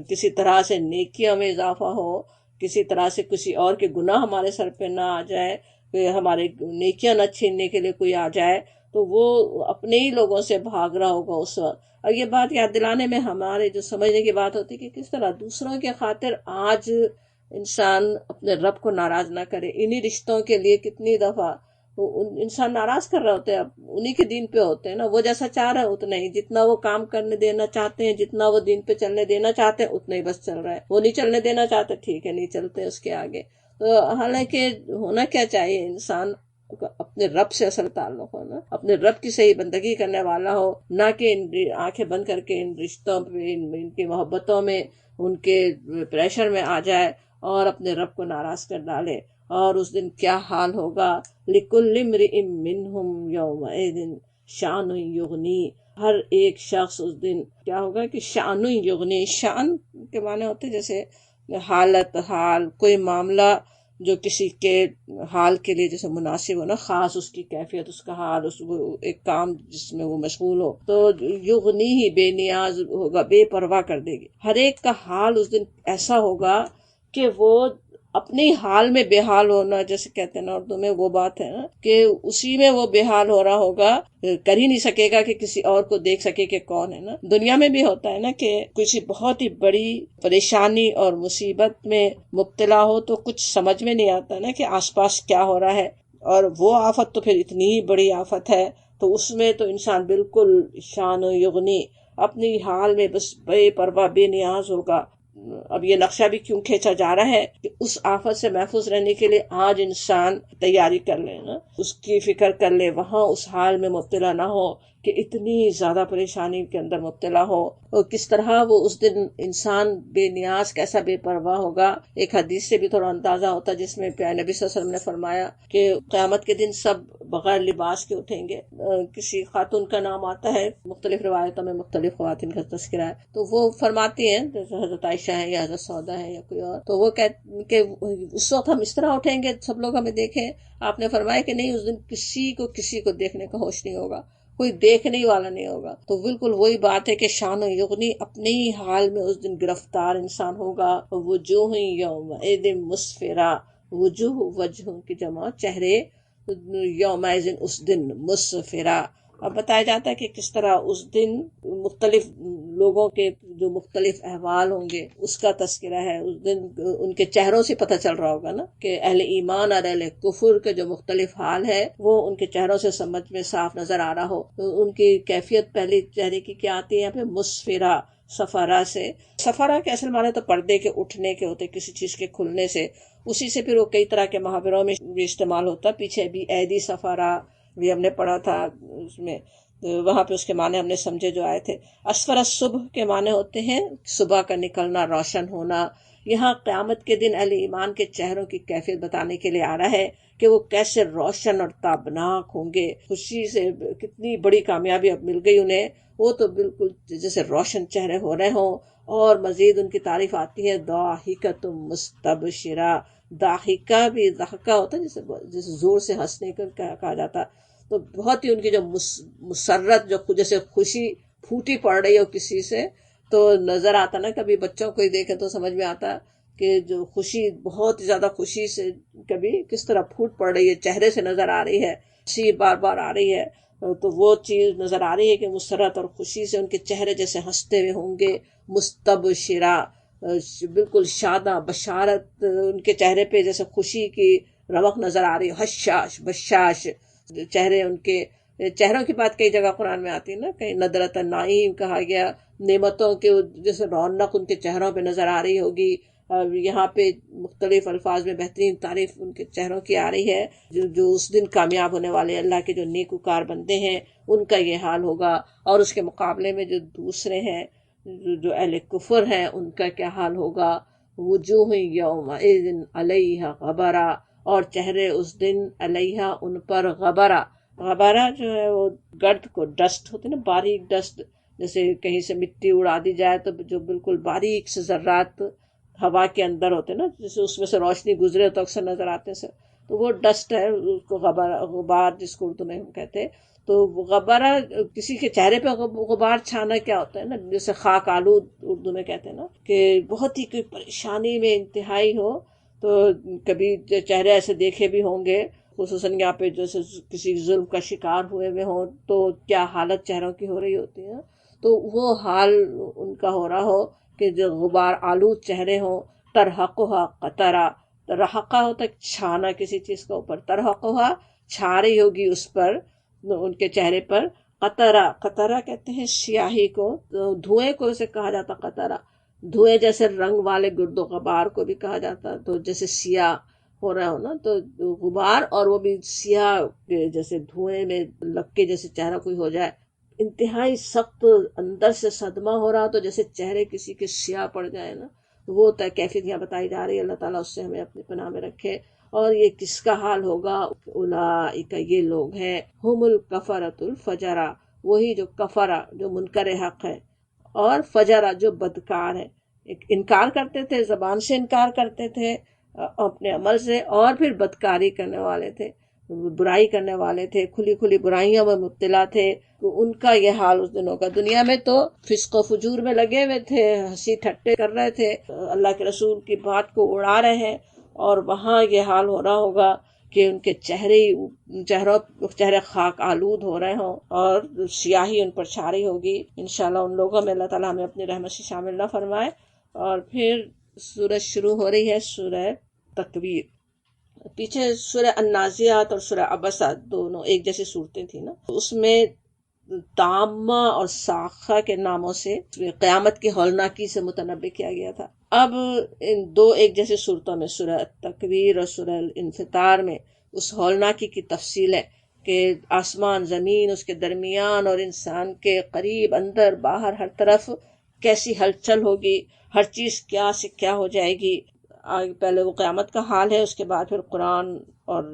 کسی طرح سے نیکیوں میں اضافہ ہو، کسی طرح سے کسی اور کے گناہ ہمارے سر پہ نہ آ جائے، ہمارے نیکیاں نہ چھیننے کے لیے کوئی آ جائے، تو وہ اپنے ہی لوگوں سے بھاگ رہا ہوگا اس وقت۔ اور یہ بات یاد دلانے میں ہمارے جو سمجھنے کی بات ہوتی ہے کہ کس طرح دوسروں کے خاطر آج انسان اپنے رب کو ناراض نہ کرے۔ انہی رشتوں کے لیے کتنی دفعہ انسان ناراض کر رہے ہوتے ہیں، اب انہی کے دین پہ ہوتے ہیں نا، وہ جیسا چاہ رہے اتنا ہی، جتنا وہ کام کرنے دینا چاہتے ہیں، جتنا وہ دین پہ چلنے دینا چاہتے ہیں، اتنا ہی بس چل رہا ہے۔ وہ نہیں چلنے دینا چاہتے، ٹھیک ہے، نہیں چلتے اس کے آگے۔ تو حالانکہ ہونا کیا چاہیے، انسان اپنے رب سے اصل تعلق ہو نا، اپنے رب کی صحیح بندگی کرنے والا ہو، نہ کہ آنکھیں بند کر کے ان رشتوں پہ، ان کی محبتوں میں، ان کے پریشر میں آ جائے اور اپنے رب کو ناراض کر ڈالے۔ اور اس دن کیا حال ہوگا، لِكُلِّ امْرِئٍ مِّنْهُمْ يَوْمَئِذٍ شَأْنٌ يُغْنِيهِ، ہر ایک شخص اس دن کیا ہوگا کہ شأن یغنی، شأن کے معنی ہوتے جیسے حالت، حال، کوئی معاملہ جو کسی کے حال کے لیے جیسے مناسب ہو نا، خاص اس کی کیفیت، اس کا حال، اس ایک کام جس میں وہ مشغول ہو، تو یغنی ہی بے نیاز ہوگا، بے پرواہ کر دے گی۔ ہر ایک کا حال اس دن ایسا ہوگا کہ وہ اپنے حال میں بے حال ہونا، جیسے کہتے ہیں نا اردو میں، وہ بات ہے نا کہ اسی میں وہ بے حال ہو رہا ہوگا، کر ہی نہیں سکے گا کہ کسی اور کو دیکھ سکے کہ کون ہے نا۔ دنیا میں بھی ہوتا ہے نا کہ کسی بہت ہی بڑی پریشانی اور مصیبت میں مبتلا ہو تو کچھ سمجھ میں نہیں آتا نا کہ آس پاس کیا ہو رہا ہے، اور وہ آفت تو پھر اتنی ہی بڑی آفت ہے، تو اس میں تو انسان بالکل شان و یغنی، اپنی حال میں بس بے پرواہ، بے نیاز ہوگا، اب یہ نقشہ بھی کیوں کھینچا جا رہا ہے کہ اس آفت سے محفوظ رہنے کے لیے آج انسان تیاری کر لے نا، اس کی فکر کر لے، وہاں اس حال میں مبتلا نہ ہو کہ اتنی زیادہ پریشانی کے اندر مبتلا ہو، اور کس طرح وہ اس دن انسان بے نیاز کیسا بے پرواہ ہوگا۔ ایک حدیث سے بھی تھوڑا اندازہ ہوتا ہے جس میں پیارے نبی صلی اللہ علیہ وسلم نے فرمایا کہ قیامت کے دن سب بغیر لباس کے اٹھیں گے۔ کسی خاتون کا نام آتا ہے، مختلف روایتوں میں مختلف خواتین کا تذکرہ ہے، تو وہ فرماتی ہیں جیسے حضرت عائشہ ہے یا حضرت سودا ہے یا کوئی اور، تو وہ کہتے کہ اس وقت ہم اس طرح اٹھیں گے سب لوگ ہمیں دیکھیں۔ آپ نے فرمایا کہ نہیں، اس دن کسی کو دیکھنے کا ہوش نہیں ہوگا، کوئی دیکھنے والا نہیں ہوگا۔ تو بالکل وہی بات ہے کہ شان و یغنی اپنے ہی حال میں اس دن گرفتار انسان ہوگا۔ وجوہ یومئذ مسفرہ، وجوہ وجہ کی جمع چہرے، یومئذ اس دن مسفرہ۔ اب بتایا جاتا ہے کہ کس طرح اس دن مختلف لوگوں کے جو مختلف احوال ہوں گے اس کا تذکرہ ہے۔ اس دن ان کے چہروں سے پتہ چل رہا ہوگا نا کہ اہل ایمان اور اہل کفر کے جو مختلف حال ہے وہ ان کے چہروں سے سمجھ میں صاف نظر آ رہا ہو۔ ان کی کیفیت پہلی چہرے کی کیا آتی ہے یہاں پہ؟ مسفرہ، سفرہ سے۔ سفرہ کے اصل معنی تو پردے کے اٹھنے کے ہوتے، کسی چیز کے کھلنے سے، اسی سے پھر وہ کئی طرح کے محاوروں میں بھی استعمال ہوتا۔ پیچھے بھی ایدی سفرہ بھی ہم نے پڑھا تھا، اس میں وہاں پہ اس کے معنی ہم نے سمجھے جو آئے تھے۔ اسفر الصبح کے معنی ہوتے ہیں صبح کا نکلنا، روشن ہونا۔ یہاں قیامت کے دن اہل ایمان کے چہروں کی کیفیت بتانے کے لیے آ رہا ہے کہ وہ کیسے روشن اور تابناک ہوں گے، خوشی سے کتنی بڑی کامیابی اب مل گئی انہیں، وہ تو بالکل جیسے روشن چہرے ہو رہے ہوں۔ اور مزید ان کی تعریف آتی ہے ضاحکۃ مستبشرہ۔ ضاحکہ بھی ضحکہ ہوتا ہے جیسے زور سے ہنسنے کا کہا جاتا، تو بہت ہی ان کی جو مسرت، جو جیسے خوشی پھوٹی پڑ رہی ہو کسی سے، تو نظر آتا نا، کبھی بچوں کو ہی دیکھیں تو سمجھ میں آتا کہ جو خوشی بہت زیادہ خوشی سے کبھی کس طرح پھوٹ پڑ رہی ہے، چہرے سے نظر آ رہی ہے، ہنسی بار بار آ رہی ہے، تو وہ چیز نظر آ رہی ہے کہ مسرت اور خوشی سے ان کے چہرے جیسے ہنستے ہوئے ہوں گے۔ مستبشرہ، بالکل شاداں، بشارت، ان کے چہرے پہ جیسے خوشی کی رمق نظر آ رہی ہے۔ حشاش، بشاش چہرے، ان کے چہروں کی بات کئی جگہ قرآن میں آتی ہے نا، کہیں ندرت النعیم کہا گیا، نعمتوں کے جیسے رونق ان کے چہروں پہ نظر آ رہی ہوگی۔ یہاں پہ مختلف الفاظ میں بہترین تعریف ان کے چہروں کی آ رہی ہے، جو اس دن کامیاب ہونے والے اللہ کے جو نیکوکار بندے ہیں ان کا یہ حال ہوگا۔ اور اس کے مقابلے میں جو دوسرے ہیں، جو اہل کفر ہیں، ان کا کیا حال ہوگا؟ وجوہ یومئذ علیہا غبرہ، اور چہرے اس دن علیہا ان پر غبرہ۔ غبرہ جو ہے وہ گرد کو، ڈسٹ ہوتے نا، باریک ڈسٹ، جیسے کہیں سے مٹی اڑا دی جائے تو جو بالکل باریک سے ذرات ہوا کے اندر ہوتے نا، جیسے اس میں سے روشنی گزرے تو اکثر نظر آتے ہیں، تو وہ ڈسٹ ہے، اس کو غبار جس کو اردو میں ہم کہتے ہیں۔ تو غبرہ کسی کے چہرے پہ غبار چھانا کیا ہوتا ہے نا، جیسے خاک آلود اردو میں کہتے ہیں نا، کہ بہت ہی کوئی پریشانی میں انتہائی ہو، تو کبھی چہرے ایسے دیکھے بھی ہوں گے، خصوصاً یہاں پہ جیسے کسی ظلم کا شکار ہوئے ہوئے ہوں تو کیا حالت چہروں کی ہو رہی ہوتی ہے، تو وہ حال ان کا ہو رہا ہو کہ جو غبار آلود چہرے ہوں۔ ترحقھا قطرہ، ترحقہ ہوتا ہے چھانا کسی چیز کا اوپر، ترحقھا چھا رہی ہوگی اس پر، ان کے چہرے پر۔ قطرہ، قطرہ کہتے ہیں سیاہی کو، دھوئیں کو اسے کہا جاتا قطرہ، دھوئیں جیسے رنگ والے گرد و غبار کو بھی کہا جاتا، تو جیسے سیاہ ہو رہا ہو نا تو غبار، اور وہ بھی سیاہ جیسے دھوئیں میں لگ کے جیسے چہرہ کوئی ہو جائے، انتہائی سخت اندر سے صدمہ ہو رہا تو جیسے چہرے کسی کے سیاہ پڑ جائے نا، وہ کیفیت یہاں بتائی جا رہی ہے۔ اللہ تعالیٰ اس سے ہمیں اپنی پناہ میں رکھے۔ اور یہ کس کا حال ہوگا؟ اولئک، یہ لوگ ہیں، ہم الکفرۃ الفجرہ، وہی جو کفرہ، جو منکر حق ہے، اور فجرہ، جو بدکار ہے، انکار کرتے تھے، زبان سے انکار کرتے تھے، اپنے عمل سے، اور پھر بدکاری کرنے والے تھے، برائی کرنے والے تھے، کھلی کھلی برائیوں میں مبتلا تھے، تو ان کا یہ حال اس دنوں کا۔ دنیا میں تو فسق و فجور میں لگے ہوئے تھے، ہنسی ٹھٹے کر رہے تھے، اللہ کے رسول کی بات کو اڑا رہے ہیں، اور وہاں یہ حال ہو رہا ہوگا کہ ان کے چہرے خاک آلود ہو رہے ہوں، اور سیاہی ان پر چھا رہی ہوگی۔ انشاءاللہ ان لوگوں میں اللہ تعالیٰ ہمیں اپنی رحمت سے شامل نہ فرمائے۔ اور پھر سورہ شروع ہو رہی ہے، سورہ تکویر۔ پیچھے سورہ النازعات اور سورہ عبسہ دونوں ایک جیسی صورتیں تھیں نا، اس میں تامہ اور ساخہ کے ناموں سے قیامت کی ہولناکی سے متنبع کیا گیا تھا۔ اب ان دو ایک جیسی صورتوں میں، سورہ تکویر اور سورہ انفطار میں، اس ہولناکی کی تفصیل ہے کہ آسمان زمین، اس کے درمیان اور انسان کے قریب اندر باہر ہر طرف کیسی ہلچل ہوگی، ہر چیز کیا سے کیا ہو جائے گی۔ پہلے وہ قیامت کا حال ہے، اس کے بعد پھر قرآن اور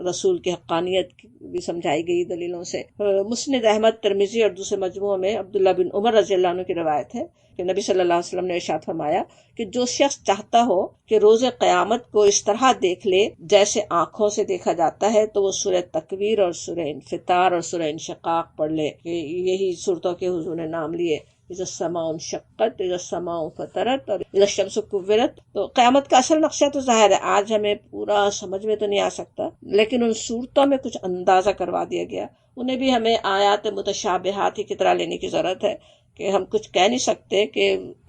رسول کی حقانیت بھی سمجھائی گئی دلیلوں سے۔ مسند احمد، ترمذی اور دوسرے مجموعوں میں عبداللہ بن عمر رضی اللہ عنہ کی روایت ہے کہ نبی صلی اللہ علیہ وسلم نے ارشاد فرمایا کہ جو شخص چاہتا ہو کہ روز قیامت کو اس طرح دیکھ لے جیسے آنکھوں سے دیکھا جاتا ہے، تو وہ سورہ تکویر اور سورہ انفطار اور سورہ انشقاق پڑھ لے۔ یہی صورتوں کے حضور نے نام لیے، اذا السماء انشقت، اذا السماء فطرت اور اذا الشمس کورت۔ تو قیامت کا اصل نقشہ تو ظاہر ہے، آج ہمیں پورا سمجھ میں تو نہیں آ سکتا، لیکن ان صورتوں میں کچھ اندازہ کروا دیا گیا۔ انہیں بھی ہمیں آیات متشابہات ہی کی طرح لینے کی ضرورت ہے کہ ہم کچھ کہہ نہیں سکتے کہ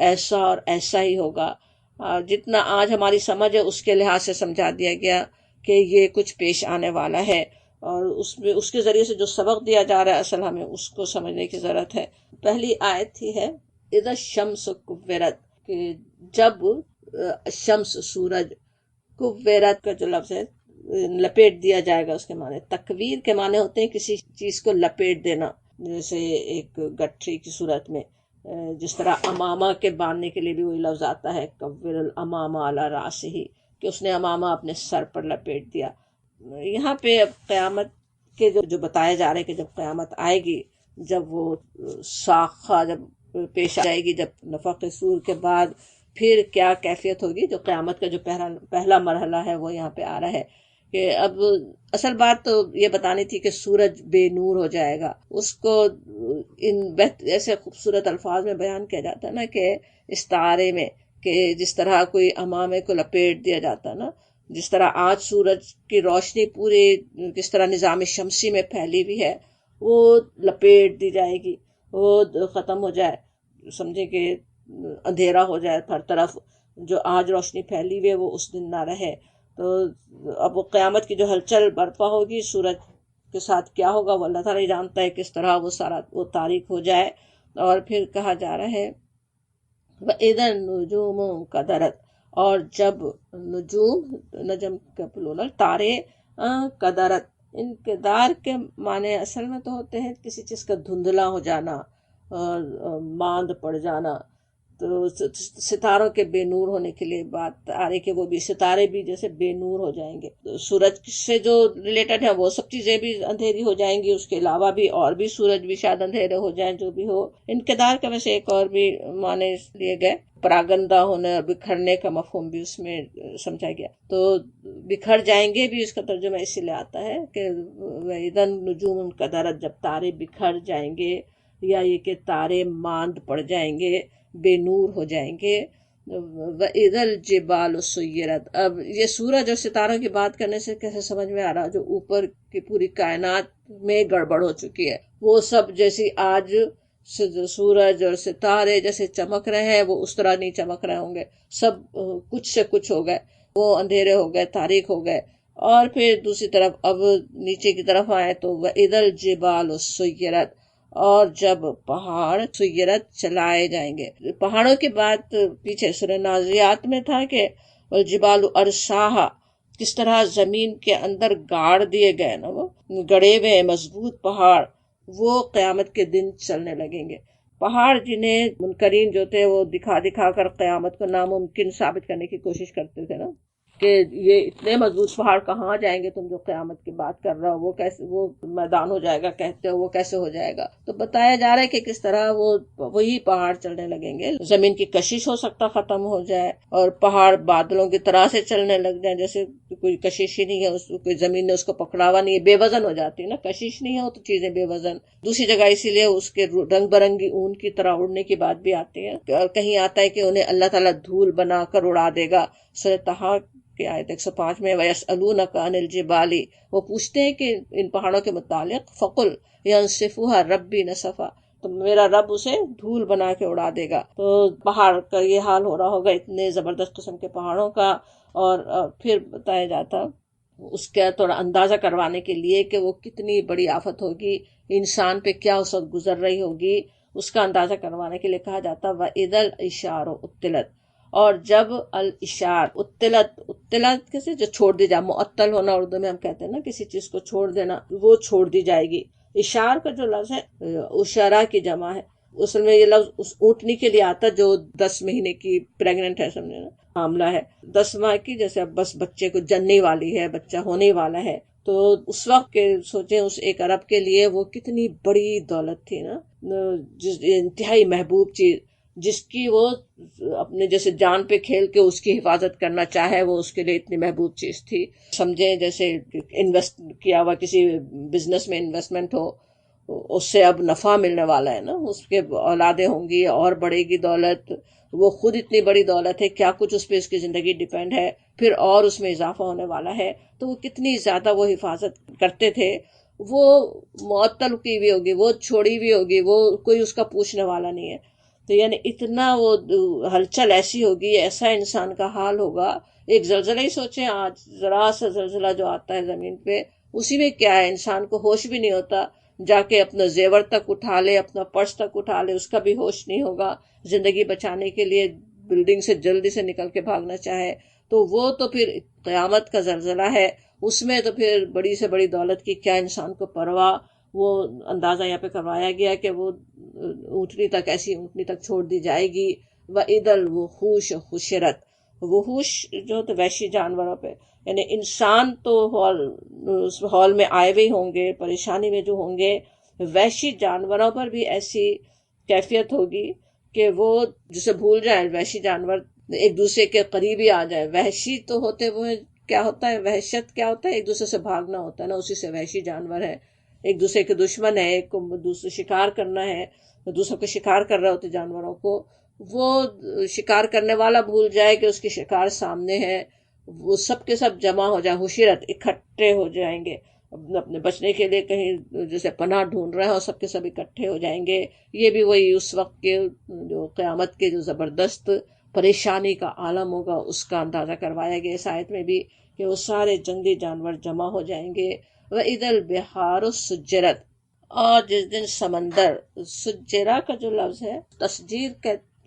ایسا اور ایسا ہی ہوگا۔ جتنا آج ہماری سمجھ ہے اس کے لحاظ سے سمجھا دیا گیا کہ یہ کچھ پیش آنے والا ہے، اور اس کے ذریعے سے جو سبق دیا جا رہا ہے اصل ہمیں اس کو سمجھنے کی ضرورت ہے۔ پہلی آیت ہی ہے اذا الشمس کورت، کہ جب شمس سورج، کورت کا جو لفظ ہے لپیٹ دیا جائے گا، اس کے معنی تکویر کے معنی ہوتے ہیں کسی چیز کو لپیٹ دینا، جیسے ایک گٹھری کی صورت میں، جس طرح امامہ کے باندھنے کے لیے بھی وہی لفظ آتا ہے کور الامامہ علی راسہ، کہ اس نے امامہ اپنے سر پر لپیٹ دیا۔ یہاں پہ اب قیامت کے جو بتایا جا رہا ہے کہ جب قیامت آئے گی، جب وہ ساخہ جب پیش آ جائے گی، جب نفخ صور کے بعد پھر کیا کیفیت ہوگی، جو قیامت کا جو پہلا مرحلہ ہے وہ یہاں پہ آ رہا ہے۔ کہ اب اصل بات تو یہ بتانی تھی کہ سورج بے نور ہو جائے گا، اس کو ایسے خوبصورت الفاظ میں بیان کیا جاتا ہے نا کہ اس تارے میں، کہ جس طرح کوئی امامے کو لپیٹ دیا جاتا ہے نا، جس طرح آج سورج کی روشنی پوری کس طرح نظام شمسی میں پھیلی ہوئی ہے، وہ لپیٹ دی جائے گی، وہ ختم ہو جائے، سمجھے کہ اندھیرا ہو جائے ہر طرف، جو آج روشنی پھیلی ہوئی ہے وہ اس دن نہ رہے۔ تو اب وہ قیامت کی جو ہلچل برپا ہوگی، سورج کے ساتھ کیا ہوگا وہ اللہ تعالیٰ ہی جانتا ہے، کس طرح وہ تاریک ہو جائے۔ اور پھر کہا جا رہا ہے وَإِذَا النُّجُومُ انْكَدَرَتْ، اور جب نجوم، نجم کا پلورل، تارے، قدرت، انقدار کے معنی اصل میں تو ہوتے ہیں کسی چیز کا دھندلا ہو جانا اور ماند پڑ جانا۔ تو ستاروں کے بے نور ہونے کے لیے بات آ رہی کہ وہ بھی ستارے بھی جیسے بے نور ہو جائیں گے، سورج سے جو ریلیٹڈ ہے وہ سب چیزیں بھی اندھیری ہو جائیں گی، اس کے علاوہ بھی اور بھی سورج بھی شاید اندھیرے ہو جائیں، جو بھی ہو۔ انقدار کا ویسے ایک اور بھی معنی لیے گئے، پراگندہ ہونے اور بکھرنے کا مفہوم بھی اس میں سمجھا گیا۔ تو بکھر جائیں گے بھی اس کا ترجمہ اسی لیے آتا ہے کہ وَإِذَا النُّجُومُ انْكَدَرَتْ، جب تارے بکھر جائیں گے، یا یہ کہ تارے ماند پڑ جائیں گے، بے نور ہو جائیں گے۔ وَإِذَا الْجِبَالُ سُيِّرَتْ، اب یہ سورج اور ستاروں کی بات کرنے سے کیسے سمجھ میں آ رہا، جو اوپر کی پوری کائنات میں گڑبڑ ہو چکی ہے، وہ سب جیسی آج سورج اور ستارے جیسے چمک رہے ہیں وہ اس طرح نہیں چمک رہے ہوں گے، سب کچھ سے کچھ ہو گئے، وہ اندھیرے ہو گئے، تاریک ہو گئے۔ اور پھر دوسری طرف اب نیچے کی طرف آئے تو وَإِذَا الْجِبَالُ سُيِّرَتْ، اور جب پہاڑ سیرت چلائے جائیں گے۔ پہاڑوں کی بات پیچھے سورہ نازعات میں تھا کہ والجبال ارساہا، کس طرح زمین کے اندر گاڑ دیے گئے نا، وہ گڑے ہوئے مضبوط پہاڑ، وہ قیامت کے دن چلنے لگیں گے۔ پہاڑ جنہیں منکرین جو تھے وہ دکھا دکھا کر قیامت کو ناممکن ثابت کرنے کی کوشش کرتے تھے نا، کہ یہ اتنے مضبوط پہاڑ کہاں جائیں گے، تم جو قیامت کی بات کر رہا ہو وہ کیسے، وہ میدان ہو جائے گا کہتے ہو، وہ کیسے ہو جائے گا۔ تو بتایا جا رہا ہے کہ کس طرح وہی پہاڑ چلنے لگیں گے، زمین کی کشش ہو سکتا ختم ہو جائے، اور پہاڑ بادلوں کی طرح سے چلنے لگ جائیں، جیسے کوئی کشش ہی نہیں ہے، کوئی زمین نے اس کو پکڑا ہوا نہیں ہے، بے وزن ہو جاتی ہے نا، کشش نہیں ہو تو چیزیں بے وزن۔ دوسری جگہ اسی لیے اس کے رنگ برنگی اون کی طرح اڑنے کی بات بھی آتی ہے، اور کہیں آتا ہے کہ انہیں اللہ تعالیٰ دھول بنا کر اڑا دے گا۔ سورۃ طٰہٰ کی آیت 105 میں وَيَسْأَلُونَكَ عَنِ الْجِبَالِ، وہ پوچھتے ہیں کہ ان پہاڑوں کے متعلق، فَقُلْ يَنسِفُهَا رَبِّي نَسَفًا، تو میرا رب اسے دھول بنا کے اڑا دے گا۔ تو پہاڑ کا یہ حال ہو رہا ہوگا، اتنے زبردست قسم کے پہاڑوں کا۔ اور پھر بتایا جاتا اس کا تھوڑا اندازہ کروانے کے لیے کہ وہ کتنی بڑی آفت ہوگی، انسان پہ کیا اس وقت گزر رہی ہوگی، اس کا اندازہ کروانے کے لیے کہا جاتا وَإِذَا الْعِشَارُ عُطِّلَتْ، اور جب الاشار عطلت، عطلت کیسے جو چھوڑ دی جائے، معطل ہونا اردو میں ہم کہتے ہیں نا کسی چیز کو چھوڑ دینا، وہ چھوڑ دی جائے گی۔ اشار کا جو لفظ ہے اشارہ کی جمع ہے، اصل میں یہ لفظ اس اونٹنی کے لیے آتا جو 10 مہینے کی پریگننٹ ہے، سمجھے نا، حاملہ ہے، 10 ماہ کی، جیسے اب بس بچے کو جننے والی ہے، بچہ ہونے والا ہے، تو اس وقت کے سوچیں اس ایک عرب کے لیے وہ کتنی بڑی دولت تھی نا، جس انتہائی محبوب چیز، جس کی وہ اپنے جیسے جان پہ کھیل کے اس کی حفاظت کرنا چاہے، وہ اس کے لیے اتنی محبوب چیز تھی۔ سمجھیں جیسے انویسٹ کیا ہوا کسی بزنس میں انویسٹمنٹ ہو، اس سے اب نفع ملنے والا ہے نا، اس کے اولادیں ہوں گی اور بڑھے گی دولت، وہ خود اتنی بڑی دولت ہے، کیا کچھ اس پہ اس کی زندگی ڈیپینڈ ہے، پھر اور اس میں اضافہ ہونے والا ہے، تو وہ کتنی زیادہ وہ حفاظت کرتے تھے۔ وہ معطل کی بھی ہوگی، وہ چھوڑی بھی ہوگی، وہ کوئی اس کا پوچھنے والا نہیں ہے، تو یعنی اتنا وہ ہلچل ایسی ہوگی، ایسا انسان کا حال ہوگا۔ ایک زلزلہ ہی سوچیں، آج ذرا سا زلزلہ جو آتا ہے زمین پہ، اسی میں کیا ہے، انسان کو ہوش بھی نہیں ہوتا، جا کے اپنا زیور تک اٹھا لے، اپنا پرس تک اٹھا لے، اس کا بھی ہوش نہیں ہوگا، زندگی بچانے کے لیے بلڈنگ سے جلدی سے نکل کے بھاگنا چاہے، تو وہ تو پھر قیامت کا زلزلہ ہے، اس میں تو پھر بڑی سے بڑی دولت کی کیا انسان کو پرواہ۔ وہ اندازہ یہاں پہ کروایا گیا کہ وہ اونٹنی تک، ایسی اونٹنی تک چھوڑ دی جائے گی۔ وَإِذَا الْوُحُوشُ حُشِرَتْ، وحوش جو تو وحشی جانوروں پہ، یعنی انسان تو ہال میں آئے ہوئے ہوں گے، پریشانی میں جو ہوں گے، وحشی جانوروں پر بھی ایسی کیفیت ہوگی کہ وہ جسے بھول جائیں، وحشی جانور ایک دوسرے کے قریب ہی آ جائے۔ وحشی تو ہوتے وہ کیا ہوتا ہے، وحشت کیا ہوتا ہے، ایک دوسرے سے بھاگنا ہوتا ہے نا، اسی سے وحشی جانور ہے، ایک دوسرے کے دشمن ہے، ایک کو دوسرے شکار کرنا ہے، دوسروں کو شکار کر رہے ہوتے جانوروں کو، وہ شکار کرنے والا بھول جائے کہ اس کی شکار سامنے ہے، وہ سب کے سب جمع ہو جائیں، حشرت اکٹھے ہو جائیں گے اپنے بچنے کے لیے، کہیں جیسے پناہ ڈھونڈ رہے ہیں، اور سب کے سب اکٹھے ہو جائیں گے۔ یہ بھی وہی اس وقت کے جو قیامت کے جو زبردست پریشانی کا عالم ہوگا، اس کا اندازہ کروایا گیا اس آیت میں بھی، کہ وہ سارے جنگلی جانور جمع ہو جائیں گے۔ وَإِذَا الْبِحَارُ سُجِّرَتْ، اور جس دن سمندر، سجرہ کا جو لفظ ہے، تسجیر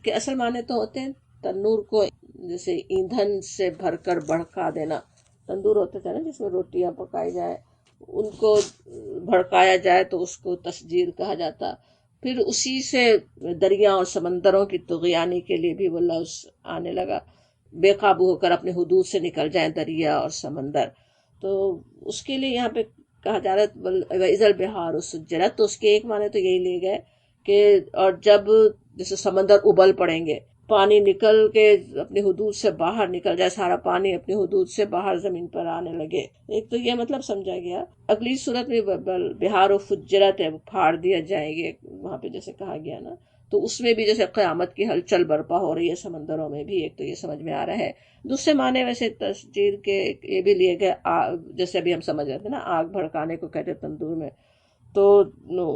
کے اصل معنی تو ہوتے ہیں تنور کو جیسے ایندھن سے بھر کر بھڑکا دینا، تندور ہوتے تھے نا جس میں روٹیاں پکائی جائے، ان کو بھڑکایا جائے تو اس کو تسجیر کہا جاتا۔ پھر اسی سے دریا اور سمندروں کی طغیانی کے لیے بھی وہ لفظ آنے لگا، بے قابو ہو کر اپنے حدود سے نکل جائیں دریا اور سمندر، تو اس کے لیے یہاں پہ کہا جا رہا ہے وَإِذَا الْبِحَارُ سُجِّرَتْ، تو اس کے ایک معنی تو یہی لے گئے کہ اور جب جیسے سمندر ابل پڑیں گے، پانی نکل کے اپنی حدود سے باہر نکل جائے، سارا پانی اپنی حدود سے باہر زمین پر آنے لگے، ایک تو یہ مطلب سمجھا گیا۔ اگلی صورت میں بہار و فجرت ہے، پھاڑ دیا جائے گے وہاں پہ جیسے کہا گیا نا، تو اس میں بھی جیسے قیامت کی ہلچل برپا ہو رہی ہے سمندروں میں بھی، ایک تو یہ سمجھ میں آ رہا ہے۔ دوسرے معنی ویسے تسجیر کے یہ بھی لیے گئے، جیسے ابھی ہم سمجھ رہے تھے نا، آگ بھڑکانے کو کہتے تندور میں، تو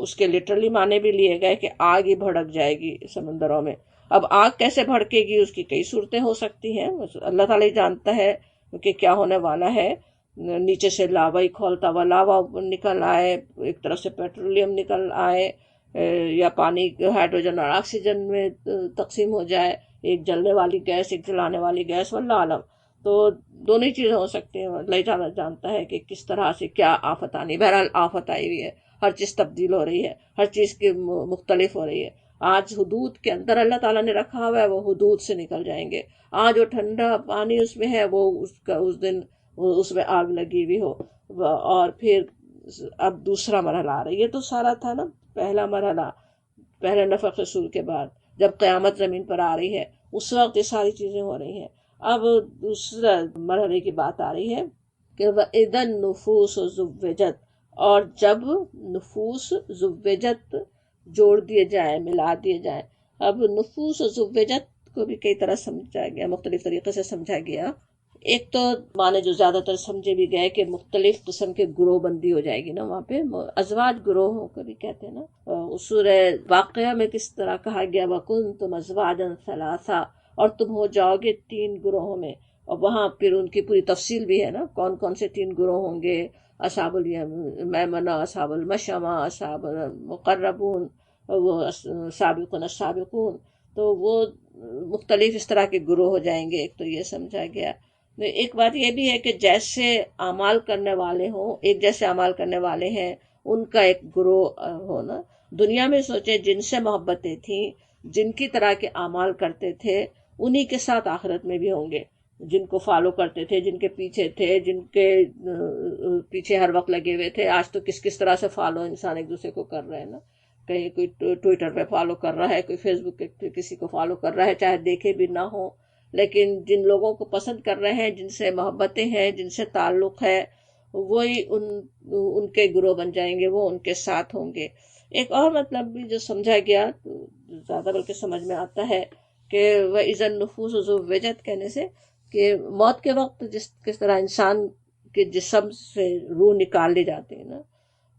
اس کے لٹرلی معنی بھی لیے گئے کہ آگ ہی بھڑک جائے گی سمندروں میں۔ اب آگ کیسے بھڑکے گی، اس کی کئی صورتیں ہو سکتی ہیں، اللہ تعالیٰ ہی جانتا ہے کہ کیا ہونے والا ہے۔ نیچے سے لاوا ہی کھولتا ہوا لاوا نکل آئے، ایک طرف سے پیٹرولیم نکل آئے، یا پانی ہائیڈروجن اور آکسیجن میں تقسیم ہو جائے، ایک جلنے والی گیس ایک جلانے والی گیس، واللہ عالم، تو دونوں ہی چیزیں ہو سکتی ہیں، اللہ تعالیٰ جانتا ہے کہ کس طرح سے کیا آفت آنی۔ بہرحال آفت آئی ہوئی ہے، ہر چیز تبدیل ہو رہی ہے، ہر چیز کی مختلف ہو رہی ہے۔ آج حدود کے اندر اللہ تعالیٰ نے رکھا ہوا ہے، وہ حدود سے نکل جائیں گے۔ آج وہ ٹھنڈا پانی اس میں ہے، وہ اس دن اس میں آگ لگی ہوئی ہو، اور پھر اب دوسرا مرحلہ آ رہا ہے۔ یہ تو سارا تھا نا پہلا مرحلہ، پہلے نفخ سور کے بعد جب قیامت زمین پر آ رہی ہے، اس وقت یہ ساری چیزیں ہو رہی ہیں۔ اب دوسرا مرحلے کی بات آ رہی ہے کہ وَإِذَا النُّفُوسُ زُوِّجَتْ، اور جب نفوس زوجت جوڑ دیے جائیں، ملا دیے جائیں۔ اب نفوس و زوجت کو بھی کئی طرح سمجھا گیا، مختلف طریقے سے سمجھا گیا۔ ایک تو معنی جو زیادہ تر سمجھے بھی گئے کہ مختلف قسم کے گروہ بندی ہو جائے گی نا وہاں پہ، ازواج گروہوں کو بھی کہتے ہیں نا۔ سورہ واقعہ میں کس طرح کہا گیا وَكُنْتُمْ أَزْوَاجًا ثَلَاثًا، اور تم ہو جاؤ گے 3 گروہوں میں، اور وہاں پھر ان کی پوری تفصیل بھی ہے نا، کون کون سے 3 گروہ ہوں گے، اصحاب المیمنہ، اصحاب المشأمہ، اصحاب المقربون، وہ سابقون السابقون، تو وہ مختلف اس طرح کے گروہ ہو جائیں گے. ایک تو یہ سمجھا گیا. ایک بات یہ بھی ہے کہ جیسے اعمال کرنے والے ہوں، ایک جیسے اعمال کرنے والے ہیں، ان کا ایک گروہ ہونا. دنیا میں سوچیں جن سے محبتیں تھیں، جن کی طرح کے اعمال کرتے تھے، انہی کے ساتھ آخرت میں بھی ہوں گے. جن کو فالو کرتے تھے، جن کے پیچھے تھے، جن کے پیچھے ہر وقت لگے ہوئے تھے. آج تو کس طرح سے فالو انسان ایک دوسرے کو کر رہے ہیں نا. کہیں کوئی ٹویٹر پہ فالو کر رہا ہے، کوئی فیس بک پہ کسی کو فالو کر رہا ہے، چاہے دیکھے بھی نہ ہو. لیکن جن لوگوں کو پسند کر رہے ہیں، جن سے محبتیں ہیں، جن سے تعلق ہے، وہی ان کے گروہ بن جائیں گے، وہ ان کے ساتھ ہوں گے. ایک اور مطلب بھی جو سمجھا گیا، زیادہ بلکہ سمجھ میں آتا ہے کہ وَإِذَا النُّفُوسُ زُوِّجَتْ کہنے سے کہ موت کے وقت کس طرح انسان کے جسم سے روح نکال لی جاتی ہے نا،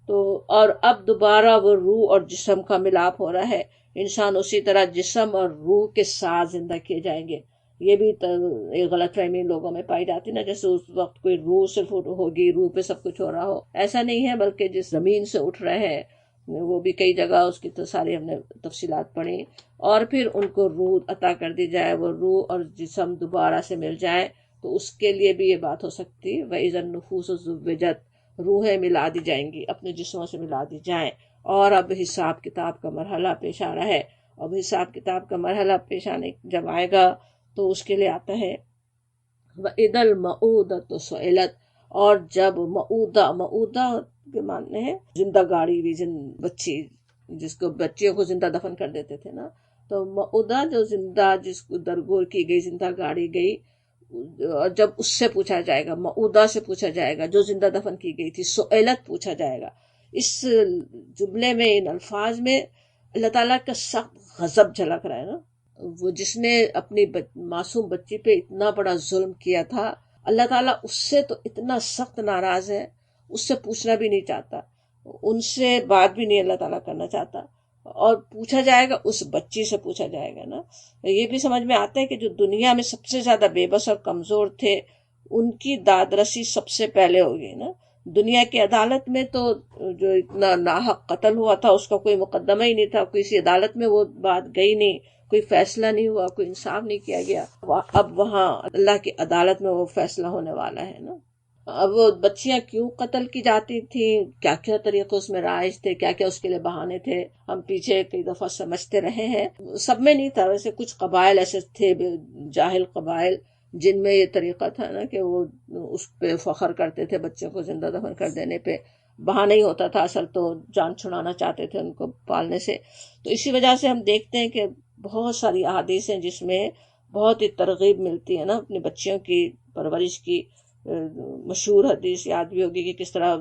تو اور اب دوبارہ وہ روح اور جسم کا ملاپ ہو رہا ہے. انسان اسی طرح جسم اور روح کے ساتھ زندہ کیے جائیں گے. یہ بھی ایک غلط فہمی لوگوں میں پائی جاتی نا، جیسے اس وقت کوئی روح صرف ہوگی، روح پہ سب کچھ ہو رہا ہو. ایسا نہیں ہے، بلکہ جس زمین سے اٹھ رہے ہیں، وہ بھی کئی جگہ اس کی تو ساری ہم نے تفصیلات پڑھی، اور پھر ان کو روح عطا کر دی جائے، وہ روح اور جسم دوبارہ سے مل جائے. تو اس کے لیے بھی یہ بات ہو سکتی ہے وَإِذَا النُّفُوسُ زُوِّجَتْ، روحیں ملا دی جائیں گی، اپنے جسموں سے ملا دی جائیں. اور اب حساب کتاب کا مرحلہ پیش آ رہا ہے. اب حساب کتاب کا مرحلہ پیش آنے جب آئے گا تو اس کے لیے آتا ہے وَإِذَا الْمَوْءُودَةُ سُئِلَتْ، اور جب مؤودہ کے معنی ہے زندہ گاڑی ہوئی بچی، جس کو بچیوں کو زندہ دفن کر دیتے تھے نا، تو مؤودہ جو زندہ، جس کو درگور کی گئی، زندہ گاڑی گئی، جب اس سے پوچھا جائے گا، مؤودہ سے پوچھا جائے گا جو زندہ دفن کی گئی تھی، سئلت پوچھا جائے گا. اس جملے میں، ان الفاظ میں اللہ تعالیٰ کا سخت غضب جھلک رہا ہے نا. وہ جس نے اپنی معصوم بچی پہ اتنا بڑا ظلم کیا تھا، اللہ تعالیٰ اس سے تو اتنا سخت ناراض ہے، اس سے پوچھنا بھی نہیں چاہتا، ان سے بات بھی نہیں اللہ تعالیٰ کرنا چاہتا. اور پوچھا جائے گا، اس بچی سے پوچھا جائے گا نا. یہ بھی سمجھ میں آتا ہے کہ جو دنیا میں سب سے زیادہ بے بس اور کمزور تھے، ان کی داد رسی سب سے پہلے ہوگی نا. دنیا کی عدالت میں تو جو اتنا ناحق قتل ہوا تھا، اس کا کوئی مقدمہ ہی نہیں تھا، کسی عدالت میں وہ بات گئی نہیں، کوئی فیصلہ نہیں ہوا، کوئی انصاف نہیں کیا گیا. اب وہاں اللہ کی عدالت میں وہ فیصلہ ہونے والا ہے نا. اب وہ بچیاں کیوں قتل کی جاتی تھیں، کیا کیا طریقے اس میں رائج تھے، کیا کیا اس کے لیے بہانے تھے، ہم پیچھے کئی دفعہ سمجھتے رہے ہیں. سب میں نہیں تھا، ویسے کچھ قبائل ایسے تھے، جاہل قبائل، جن میں یہ طریقہ تھا نا کہ وہ اس پہ فخر کرتے تھے، بچوں کو زندہ دفن کر دینے پہ. بہانہ ہی ہوتا تھا، اصل تو جان چھڑانا چاہتے تھے ان کو پالنے سے. تو اسی وجہ سے ہم دیکھتے ہیں کہ بہت ساری احادیث ہیں جس میں بہت ہی ترغیب ملتی ہے نا اپنی بچیوں کی پرورش کی. مشہور حدیث یاد بھی ہوگی کہ کس طرح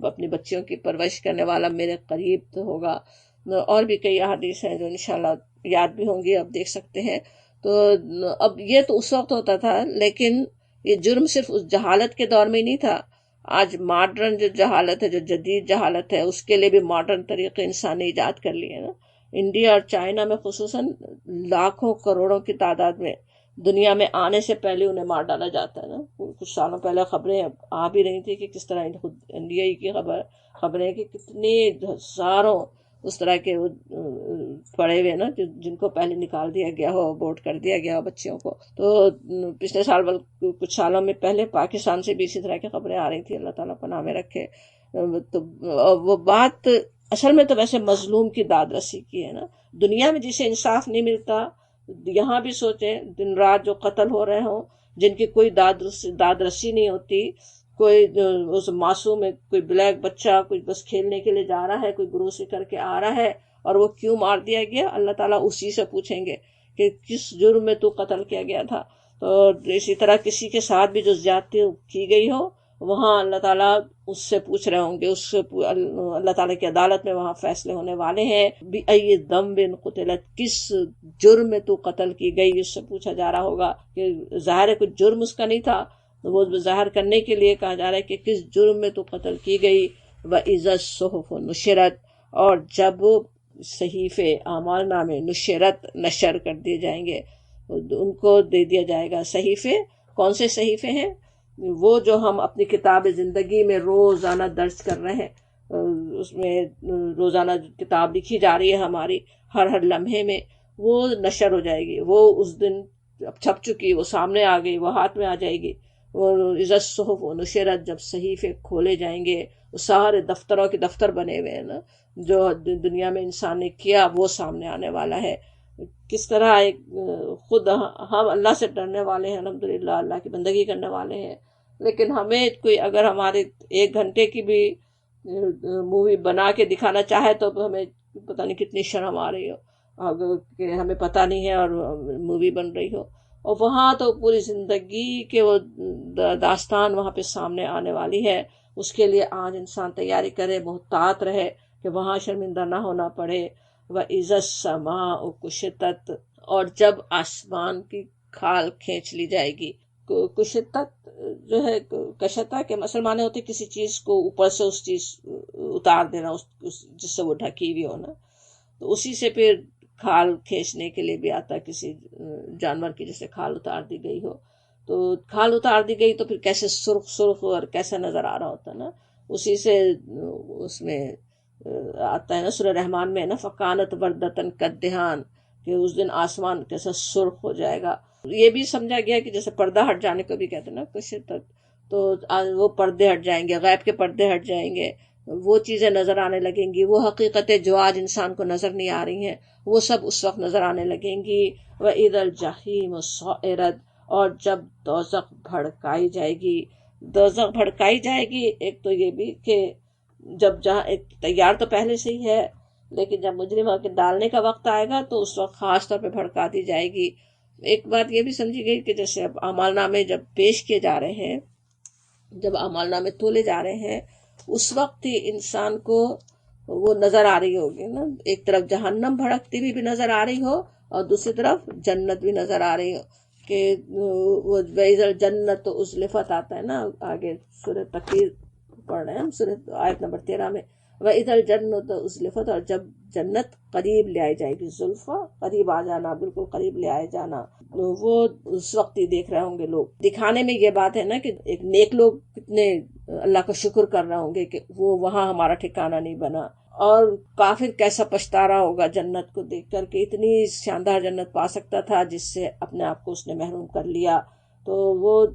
اپنی بچیوں کی پرورش کرنے والا میرے قریب تو ہوگا. اور بھی کئی احادیث ہیں جو انشاءاللہ یاد بھی ہوں گی، اب دیکھ سکتے ہیں. تو اب یہ تو اس وقت ہوتا تھا، لیکن یہ جرم صرف اس جہالت کے دور میں ہی نہیں تھا. آج ماڈرن جو جہالت ہے، جو جدید جہالت ہے، اس کے لیے بھی ماڈرن طریقے انسان نے ایجاد کر لیے نا. انڈیا اور چائنا میں خصوصاً لاکھوں کروڑوں کی تعداد میں دنیا میں آنے سے پہلے انہیں مار ڈالا جاتا ہے نا. کچھ سالوں پہلے خبریں آ بھی رہی تھی کہ کس طرح خود انڈیا کی خبریں کہ کتنے ہزاروں اس طرح کے پڑے ہوئے نا جن کو پہلے نکال دیا گیا ہو، ابورٹ کر دیا گیا ہو بچیوں کو. تو پچھلے سال کچھ سالوں میں پہلے پاکستان سے بھی اسی طرح کی خبریں آ رہی تھی، اللہ تعالیٰ پناہ میں رکھے. تو وہ بات اصل میں تو ویسے مظلوم کی داد رسی کی ہے نا. دنیا میں جسے انصاف نہیں ملتا، یہاں بھی سوچیں دن رات جو قتل ہو رہے ہوں، جن کی کوئی داد رسی نہیں ہوتی. کوئی اس معصوم ہے، کوئی بلیک بچہ کوئی بس کھیلنے کے لیے جا رہا ہے، کوئی گروسی کر کے آ رہا ہے، اور وہ کیوں مار دیا گیا، اللہ تعالیٰ اسی سے پوچھیں گے کہ کس جرم میں تو قتل کیا گیا تھا. تو اسی طرح کسی کے ساتھ بھی جو زیادتی کی گئی ہو، وہاں اللہ تعالیٰ اس سے پوچھ رہے ہوں گے، اس سے اللہ تعالیٰ کی عدالت میں وہاں فیصلے ہونے والے ہیں. بِأَيِّ ذَنبٍ قُتِلَتْ، کس جرم میں تو قتل کی گئی، اس سے پوچھا جا رہا ہوگا. کہ ظاہر ہے کچھ جرم اس کا نہیں تھا، وہ ظاہر کرنے کے لیے کہا جا رہا ہے کہ کس جرم میں تو قتل کی گئی. وَإِذَا الصُّحُفُ نُشِرَتْ، اور جب صحیفے اعمال نامے نشر کر دیے جائیں گے، ان کو دے دیا جائے گا صحیفے، کون سے صحیفے ہیں؟ وہ جو ہم اپنی کتاب زندگی میں روزانہ درج کر رہے ہیں، اس میں روزانہ کتاب لکھی جا رہی ہے ہماری ہر لمحے میں، وہ نشر ہو جائے گی، وہ اس دن اب چھپ چکی، وہ سامنے آ گئی، وہ ہاتھ میں آ جائے گی۔ وہ عزت صحف و نشرت، جب صحیفے کھولے جائیں گے، وہ سارے دفتروں کے دفتر بنے ہوئے ہیں نا، جو دنیا میں انسان نے کیا وہ سامنے آنے والا ہے۔ کس طرح ایک خود ہم اللہ سے ڈرنے والے ہیں، الحمدللہ اللہ کی بندگی کرنے والے ہیں، لیکن ہمیں کوئی اگر ہمارے 1 گھنٹے کی بھی مووی بنا کے دکھانا چاہے تو ہمیں پتہ نہیں کتنی شرم آ رہی ہو کہ ہمیں پتہ نہیں ہے اور مووی بن رہی ہو، اور وہاں تو پوری زندگی کے وہ داستان وہاں پہ سامنے آنے والی ہے۔ اس کے لیے آج انسان تیاری کرے، محتاط رہے کہ وہاں شرمندہ نہ ہونا پڑے۔ وَإِذَا السَّمَاءُ كُشِطَتْ، اور جب آسمان کی کھال کھینچ لی جائے گی۔ کشتت جو ہے کشتا کے مثل معنی ہوتے کسی چیز کو اوپر سے اس چیز اتار دینا، جس سے وہ ڈھکی ہوئی ہو نا، تو اسی سے پھر کھال کھینچنے کے لیے بھی آتا ہے، کسی جانور کی جیسے کھال اتار دی گئی ہو، تو کھال اتار دی گئی تو پھر کیسے سرخ سرخ اور کیسا نظر آ رہا ہوتا ہے نا، اسی سے اس میں آتا ہے نا سورہ رحمان میں نا، فکانت وردتن کدہان، کہ اس دن آسمان کیسا سرخ ہو جائے گا۔ یہ بھی سمجھا گیا کہ جیسے پردہ ہٹ جانے کو بھی کہتے ہیں نا کشت، تو وہ پردے ہٹ جائیں گے، غیب کے پردے ہٹ جائیں گے، وہ چیزیں نظر آنے لگیں گی، وہ حقیقتیں جو آج انسان کو نظر نہیں آ رہی ہیں وہ سب اس وقت نظر آنے لگیں گی۔ وَإِذَا الْجَحِيمُ سُعِّرَتْ، اور جب دوزخ بھڑکائی جائے گی۔ دوزخ بھڑکائی جائے گی، ایک تو یہ بھی کہ جب جہاں ایک تیار تو پہلے سے ہی ہے، لیکن جب مجرموں کے ڈالنے کا وقت آئے گا تو اس وقت خاص طور پہ بھڑکا دی جائے گی۔ ایک بات یہ بھی سمجھی گئی کہ جیسے اب اعمال نامے جب پیش کیے جا رہے ہیں، جب اعمال نامے تولے جا رہے ہیں، اس وقت ہی انسان کو وہ نظر آ رہی ہوگی نا، ایک طرف جہنم بھڑکتی ہوئی بھی نظر آ رہی ہو اور دوسری طرف جنت بھی نظر آ رہی ہو، کہ وہ وَإِذَا الْجَنَّةُ أُزْلِفَتْ آتا ہے نا، آگے سورہ تکویر پڑھ رہے ہیں ہم، سورہ آیت نمبر 13 میں وَإِذَا الْجَنَّةُ أُزْلِفَتْ، اور جب جنت قریب لے آئی جائے گی، زلفا قریب آ جانا، بالکل قریب لے آئے جانا، وہ اس وقت ہی دیکھ رہے ہوں گے لوگ۔ دکھانے میں یہ بات ہے نا کہ ایک نیک لوگ کتنے اللہ کا شکر کر رہے ہوں گے کہ وہ وہاں ہمارا ٹھکانہ نہیں بنا، اور کافر کیسا پچھتا رہا ہوگا جنت کو دیکھ کر کہ اتنی شاندار جنت پا سکتا تھا جس سے اپنے آپ کو اس نے محروم کر لیا۔ تو وہ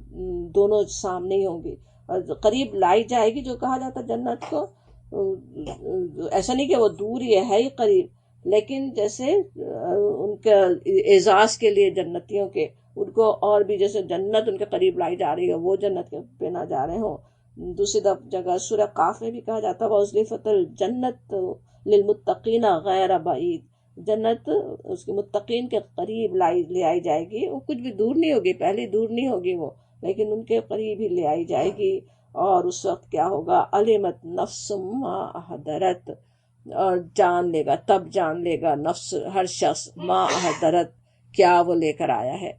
دونوں سامنے ہی ہوں گی، اور قریب لائی جائے گی جو کہا جاتا جنت کو، ایسا نہیں کہ وہ دور ہی ہے ہی قریب، لیکن جیسے ان کے اعزاز کے لیے جنتیوں کے، ان کو اور بھی جیسے جنت ان کے قریب لائی جا رہی ہے، وہ جنت کے پہ نہ جا رہے ہوں۔ دوسری جگہ سورہ قاف میں بھی کہا جاتا ہے وَأُزْلِفَتِ الْجَنَّةُ لِلْمُتَّقِينَ غَيْرَ بَعِيدٍ، جنت اس کے متقین کے قریب لے آئی جائے گی، وہ کچھ بھی دور نہیں ہوگی، پہلے دور نہیں ہوگی وہ، لیکن ان کے قریب ہی لے آئی جائے گی۔ اور اس وقت کیا ہوگا، عَلِمَتْ نَفْسٌ مَا أَحْضَرَتْ، اور جان لے گا، تب جان لے گا نفس، ہر شخص، ما أحضرت، کیا وہ لے کر آیا ہے۔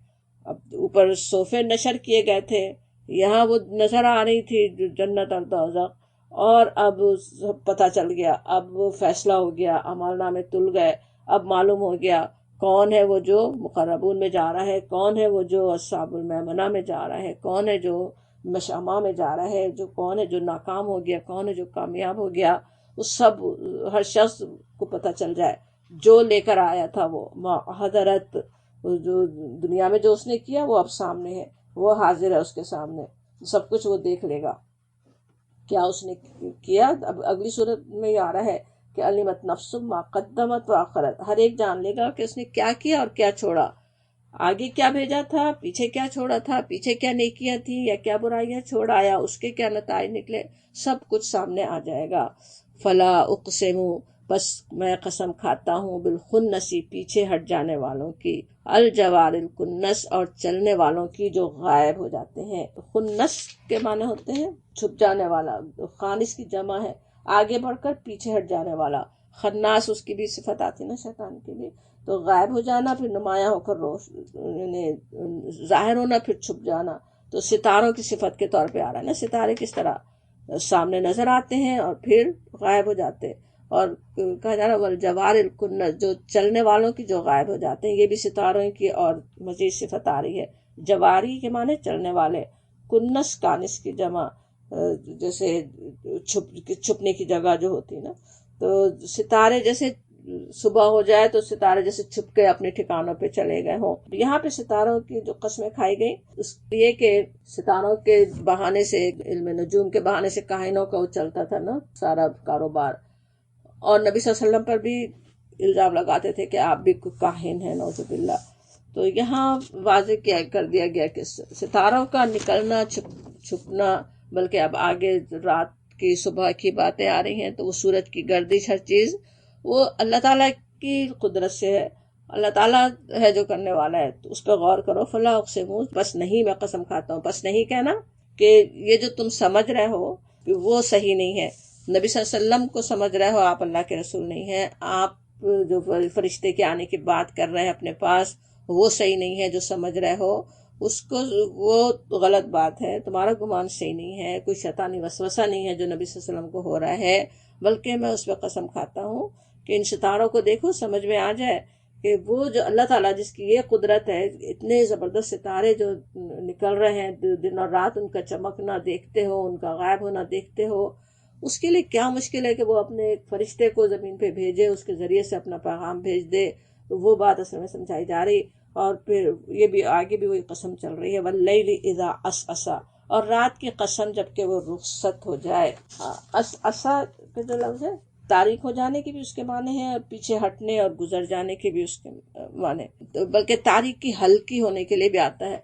اب اوپر صحفے نشر کیے گئے تھے، یہاں وہ نظر آ رہی تھی جنت اور دوزخ، اور اب پتہ چل گیا، اب فیصلہ ہو گیا، اعمال نامے تل گئے، اب معلوم ہو گیا کون ہے وہ جو مقربون میں جا رہا ہے، کون ہے وہ جو اصحاب المیمنہ میں جا رہا ہے، کون ہے جو مشأمہ میں جا رہا ہے، کون ہے جو ناکام ہو گیا، کون ہے جو کامیاب ہو گیا، وہ سب ہر شخص کو پتہ چل جائے جو لے کر آیا تھا وہ ما حضرت، جو دنیا میں جو اس نے کیا وہ اب سامنے ہے، وہ حاضر ہے اس کے سامنے، سب کچھ وہ دیکھ لے گا کیا اس نے کیا۔ اب اگلی صورت میں یہ آ رہا ہے کہ علمت نفس ما قدمت وآخرت، ہر ایک جان لے گا کہ اس نے کیا کیا اور کیا چھوڑا، آگے کیا بھیجا تھا، پیچھے کیا چھوڑا تھا، پیچھے کیا نیکیاں تھیں یا کیا برائیاں چھوڑ آیا، اس کے کیا نتائج نکلے، سب کچھ سامنے آ جائے گا۔ فلا اقسم، بس میں قسم کھاتا ہوں، بالخنس، پیچھے ہٹ جانے والوں کی، الجوار الکنس، اور چلنے والوں کی جو غائب ہو جاتے ہیں۔ خنس کے معنی ہوتے ہیں چھپ جانے والا، خانس کی جمع ہے آگے بڑھ کر پیچھے ہٹ جانے والا، خناس اس کی بھی صفت آتی نا شیطان کی بھی، تو غائب ہو جانا، پھر نمایاں ہو کر ظاہر ہونا، پھر چھپ جانا، تو ستاروں کی صفت کے طور پہ آ رہا ہے نا، ستارے کس طرح سامنے نظر آتے ہیں اور پھر غائب ہو جاتے ہیں، اور کہا جا رہا ہے والجوار الکنس، جو چلنے والوں کی جو غائب ہو جاتے ہیں، یہ بھی ستاروں کی اور مزید صفت آ رہی ہے جواری کے معنی چلنے والے، کنس کانس کی جمع، جیسے چھپنے کی جگہ جو ہوتی نا، تو ستارے جیسے صبح ہو جائے تو ستارے جیسے چھپ کے اپنے ٹھکانوں پہ چلے گئے ہوں. یہاں پہ ستاروں کی جو قسمیں کھائی گئی اس لیے کہ ستاروں کے بہانے سے، علم نجوم کے بہانے سے کاہنوں کا وہ چلتا تھا نا سارا کاروبار، اور نبی صلی اللہ علیہ وسلم پر بھی الزام لگاتے تھے کہ آپ بھی کاہن ہیں، نعوذ باللہ. تو یہاں واضح کر دیا گیا کہ ستاروں کا نکلنا چھپنا، بلکہ اب آگے رات کی صبح کی باتیں آ رہی ہیں تو وہ سورج کی گردش، ہر چیز وہ اللہ تعالیٰ کی قدرت سے ہے، اللہ تعالیٰ ہے جو کرنے والا ہے، تو اس پہ غور کرو. فلا اقسم، بس نہیں، میں قسم کھاتا ہوں، بس نہیں کہنا کہ یہ جو تم سمجھ رہے ہو وہ صحیح نہیں ہے. نبی صلی اللہ علیہ وسلم کو سمجھ رہے ہو، آپ اللہ کے رسول نہیں ہیں. آپ جو فرشتے کے آنے کی بات کر رہے ہیں اپنے پاس، وہ صحیح نہیں ہے. جو سمجھ رہے ہو اس کو، وہ غلط بات ہے. تمہارا گمان صحیح نہیں ہے، کوئی شیطانی وسوسہ نہیں ہے جو نبی صلی اللہ علیہ وسلم کو ہو رہا ہے، بلکہ میں اس پہ قسم کھاتا ہوں کہ ان ستاروں کو دیکھو، سمجھ میں آ جائے کہ وہ جو اللہ تعالیٰ جس کی یہ قدرت ہے، اتنے زبردست ستارے جو نکل رہے ہیں دن اور رات، ان کا چمکنا دیکھتے ہو، ان کا غائب ہونا دیکھتے ہو، اس کے لیے کیا مشکل ہے کہ وہ اپنے ایک فرشتے کو زمین پہ بھیجے، اس کے ذریعے سے اپنا پیغام بھیج دے. تو وہ بات اصل میں سمجھائی جا رہی. اور پھر یہ بھی آگے بھی وہی قسم چل رہی ہے، واللیل اذا عسعس، اور رات کی قسم جب کہ وہ رخصت ہو جائے. عسعس کا جو لفظ ہے، تاریک ہو جانے کی بھی اس کے معنی ہے، اور پیچھے ہٹنے اور گزر جانے کے بھی اس کے معنی، بلکہ تاریک کی ہلکی ہونے کے لیے بھی آتا ہے.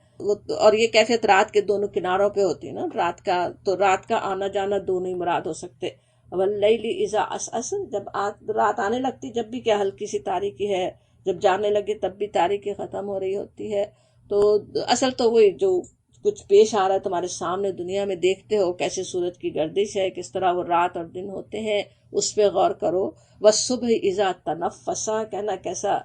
اور یہ کیفیت رات کے دونوں کناروں پہ ہوتی ہے نا، رات کا آنا جانا دونوں ہی مراد ہو سکتے. واللیل اذا عسعس، جب رات آنے لگتی، جب بھی کیا ہلکی سی تاریکی ہے، جب جانے لگے تب بھی تاریکی ختم ہو رہی ہوتی ہے. تو اصل تو وہی جو کچھ پیش آ رہا ہے تمہارے سامنے دنیا میں، دیکھتے ہو کیسے سورج کی گردش ہے، کس طرح وہ رات اور دن ہوتے ہیں، اس پہ غور کرو. والصبح اذا تنفس، کہنا کیسا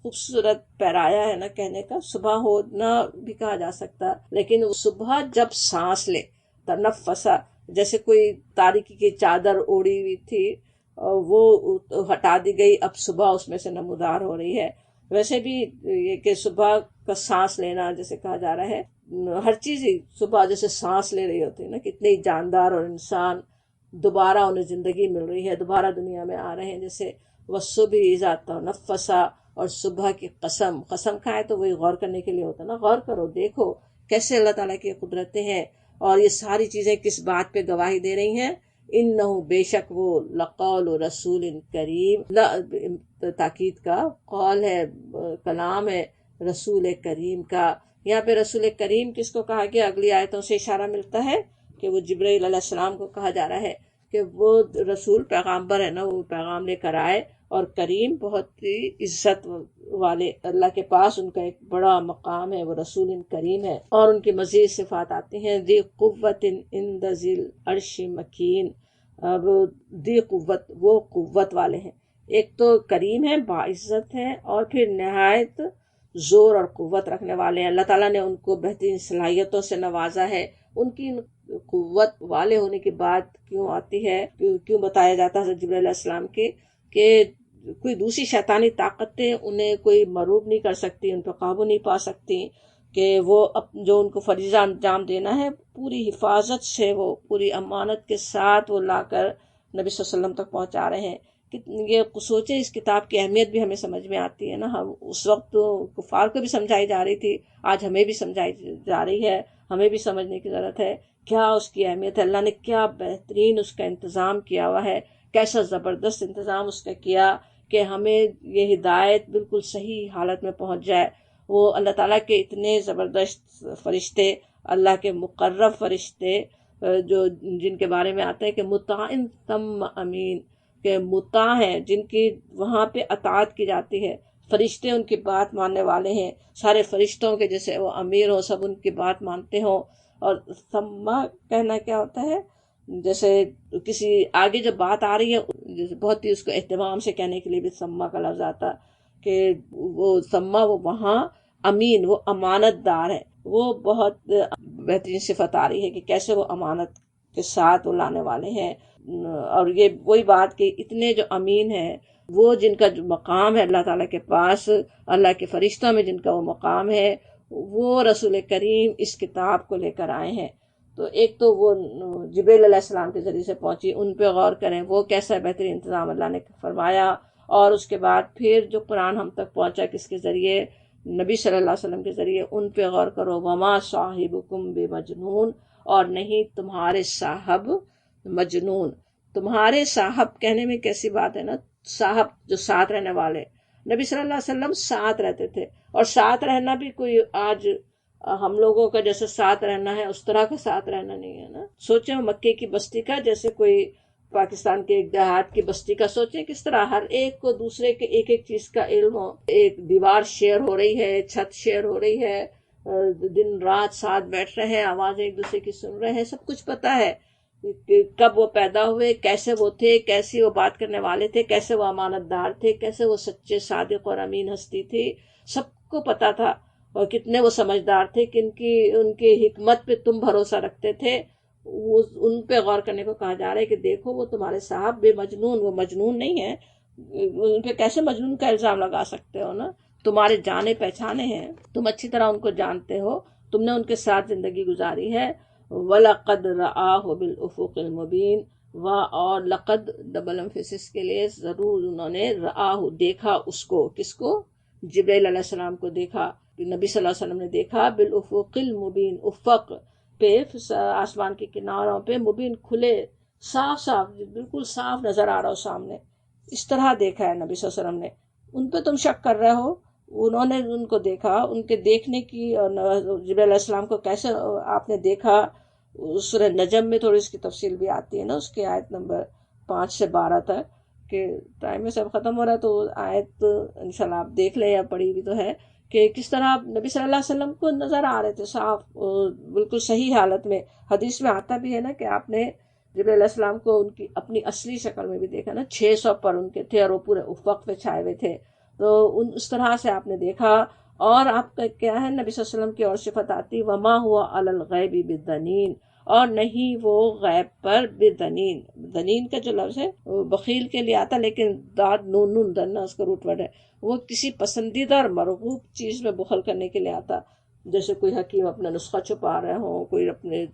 خوبصورت پیرایا ہے نا کہنے کا. صبح ہونا بھی کہا جا سکتا، لیکن صبح جب سانس لے، تنفسا، جیسے کوئی تاریکی کی چادر اوڑی ہوئی تھی، وہ ہٹا دی گئی، اب صبح اس میں سے نمودار ہو رہی ہے. ویسے بھی یہ کہ صبح کا سانس لینا جیسے کہا جا رہا ہے، ہر چیز ہی صبح جیسے سانس لے رہی ہوتی ہے نا، کتنے جاندار اور انسان دوبارہ انہیں زندگی مل رہی ہے، دوبارہ دنیا میں آ رہے ہیں. جیسے والصبح اذا تنفس، اور صبح کی قسم کھائے تو وہی غور کرنے کے لیے ہوتا ہے نا. غور کرو، دیکھو کیسے اللہ تعالیٰ کی قدرتیں ہیں، اور یہ ساری چیزیں کس بات پہ گواہی دے رہی ہیں. انہو، بے شک وہ، لقول رسول کریم، تاکید کا قول ہے، کلام ہے رسول کریم کا. یہاں پہ رسول کریم کس کو کہا گیا؟ اگلی آیتوں سے اشارہ ملتا ہے کہ وہ جبرائیل علیہ السلام کو کہا جا رہا ہے کہ وہ رسول پیغامبر ہے نا، وہ پیغام لے کر آئے. اور کریم، بہت ہی عزت والے، اللہ کے پاس ان کا ایک بڑا مقام ہے، وہ رسول کریم ہے. اور ان کی مزید صفات آتی ہیں، ذی قوت عند ذی العرش مکین. اب ذی قوت، وہ قوت والے ہیں. ایک تو کریم ہے، باعزت ہے، اور پھر نہایت زور اور قوت رکھنے والے ہیں. اللہ تعالیٰ نے ان کو بہترین صلاحیتوں سے نوازا ہے. ان کی قوت والے ہونے کی بات کیوں آتی ہے، کیوں بتایا جاتا ہے جبرائیل علیہ السلام کی، کہ کوئی دوسری شیطانی طاقتیں انہیں کوئی مغلوب نہیں کر سکتی، ان پہ قابو نہیں پا سکتی، کہ وہ جو ان کو فریضہ انجام دینا ہے پوری حفاظت سے، وہ پوری امانت کے ساتھ وہ لا کر نبی صلی اللہ علیہ وسلم تک پہنچا رہے ہیں. یہ سوچیں، اس کتاب کی اہمیت بھی ہمیں سمجھ میں آتی ہے نا. ہم اس وقت کفار کو بھی سمجھائی جا رہی تھی، آج ہمیں بھی سمجھائی جا رہی ہے، ہمیں بھی سمجھنے کی ضرورت ہے کیا اس کی اہمیت ہے. اللہ نے کیا بہترین اس کا انتظام کیا ہوا ہے، کیسا زبردست انتظام اس کا کیا کہ ہمیں یہ ہدایت بالکل صحیح حالت میں پہنچ جائے. وہ اللہ تعالیٰ کے اتنے زبردست فرشتے، اللہ کے مقرب فرشتے، جو جن کے بارے میں آتا ہے کہ مطاع ثم امین، کہ مطاع ہیں، جن کی وہاں پہ اطاعت کی جاتی ہے. فرشتے ان کی بات ماننے والے ہیں، سارے فرشتوں کے جیسے وہ امیر ہو، سب ان کی بات مانتے ہوں. اور ثم کہنا کیا ہوتا ہے، جیسے کسی آگے جب بات آ رہی ہے، جیسے بہت ہی اس کو اہتمام سے کہنے کے لیے بھی ثم کا لفظ آتا، کہ وہ ثم، وہ وہاں امین، وہ امانت دار ہے. وہ بہت بہترین صفت آ رہی ہے کہ کیسے وہ امانت کے ساتھ وہ لانے والے ہیں. اور یہ وہی بات کہ اتنے جو امین ہیں، وہ جن کا جو مقام ہے اللہ تعالیٰ کے پاس، اللہ کے فرشتوں میں جن کا وہ مقام ہے، وہ رسول کریم اس کتاب کو لے کر آئے ہیں۔ تو ایک تو وہ جبریل علیہ السلام کے ذریعے سے پہنچی، ان پہ غور کریں وہ کیسا بہترین انتظام اللہ نے فرمایا، اور اس کے بعد پھر جو قرآن ہم تک پہنچا کس کے ذریعے، نبی صلی اللہ علیہ وسلم کے ذریعے، ان پہ غور کرو۔ وما صاحبکم بمجنون، اور نہیں تمہارے صاحب مجنون۔ تمہارے صاحب کہنے میں کیسی بات ہے نا، صاحب جو ساتھ رہنے والے، نبی صلی اللہ علیہ وسلم ساتھ رہتے تھے، اور ساتھ رہنا بھی کوئی آج ہم لوگوں کا جیسے ساتھ رہنا ہے اس طرح کا ساتھ رہنا نہیں ہے نا۔ سوچیں مکے کی بستی کا جیسے کوئی پاکستان کے ایک دیہات کی بستی کا، سوچیں کس طرح ہر ایک کو دوسرے کے ایک ایک چیز کا علم ہو، ایک دیوار شیئر ہو رہی ہے، چھت شیئر ہو رہی ہے، دن رات ساتھ بیٹھ رہے ہیں، آوازیں ایک دوسرے کی سن رہے ہیں، سب کچھ پتا ہے کہ کب وہ پیدا ہوئے، کیسے وہ تھے، کیسے وہ بات کرنے والے تھے، کیسے وہ امانت دار تھے، کیسے وہ سچے صادق اور امین ہستی تھی، سب کو پتا تھا، اور کتنے وہ سمجھدار تھے، ان کی حکمت پہ تم بھروسہ رکھتے تھے۔ ان پہ غور کرنے کو کہا جا رہا ہے کہ دیکھو وہ تمہارے صاحب بے مجنون، وہ مجنون نہیں ہے، ان پہ کیسے مجنون کا الزام لگا سکتے ہو نا، تمہارے جانے پہچانے ہیں، تم اچھی طرح ان کو جانتے ہو، تم نے ان کے ساتھ زندگی گزاری ہے۔ وَلَقَدْ رَآهُ بِالْأُفُقِ الْمُبِينِ، اور لقد ڈبل ایمفیسس کے لیے ضرور انہوں نے رآہ دیکھا اس کو، کس کو؟ جبریل علیہ السلام کو دیکھا، نبی صلی اللہ علیہ وسلم نے دیکھا، بالافق المبین، افق پہ آسمان کے کناروں پہ، مبین کھلے، صاف صاف، بالکل صاف نظر آ رہا ہو سامنے، اس طرح دیکھا ہے نبی صلی اللہ علیہ وسلم نے۔ ان پہ تم شک کر رہے ہو، انہوں نے ان کو دیکھا، ان کے دیکھنے کی، جبریل علیہ السلام کو کیسے آپ نے دیکھا، سورہ نجم میں تھوڑی اس کی تفصیل بھی آتی ہے نا، اس کی آیت نمبر 5 سے 12 تک، کہ ٹائم میں سب ختم ہو رہا ہے تو آیت انشاءاللہ آپ دیکھ لیں، یا پڑھی بھی تو ہے، کہ کس طرح نبی صلی اللہ علیہ وسلم کو نظر آ رہے تھے صاف، بالکل صحیح حالت میں۔ حدیث میں آتا بھی ہے نا کہ آپ نے جبریل علیہ السلام کو ان کی اپنی اصلی شکل میں بھی دیکھا نا، 600 پر ان کے تھے، اور وہ پورے افق پہ چھائے ہوئے تھے، تو اس طرح سے آپ نے دیکھا۔ اور آپ کا کیا ہے نبی صلی اللہ علیہ وسلم کی اور صفت آتی، وما ہوا علی الغیب بدنین، اور نہیں وہ غیب پر بدنین، دنین کا جو لفظ ہے وہ بخیل کے لیے آتا، لیکن داد نون نون دننا اس کا روٹ ورڈ ہے، وہ کسی پسندیدہ اور مرغوب چیز میں بخل کرنے کے لیے آتا، جیسے کوئی حکیم اپنا نسخہ چھپا رہے ہوں، کوئی اپنے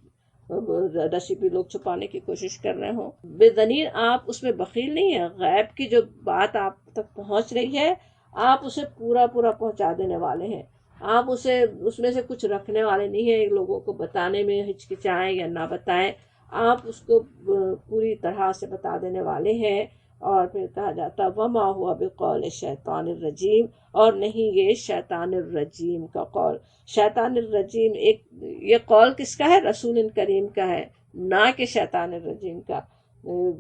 ریسیپی لوگ چھپانے کی کوشش کر رہے ہوں، بے دنین آپ اس میں بخیل نہیں ہے، غیب کی جو بات آپ تک پہنچ رہی ہے آپ اسے پورا پورا پہنچا دینے والے ہیں، آپ اسے اس میں سے کچھ رکھنے والے نہیں ہیں، لوگوں کو بتانے میں ہچکچائیں یا نہ بتائیں، آپ اس کو پوری طرح سے بتا دینے والے ہیں۔ اور پھر کہا جاتا وما ہوا بقول شیطان الرجیم، اور نہیں یہ شیطان الرجیم کا قول۔ شیطان الرجیم ایک یہ قول کس کا ہے؟ رسول کریم کا ہے، نہ کہ شیطان الرجیم کا،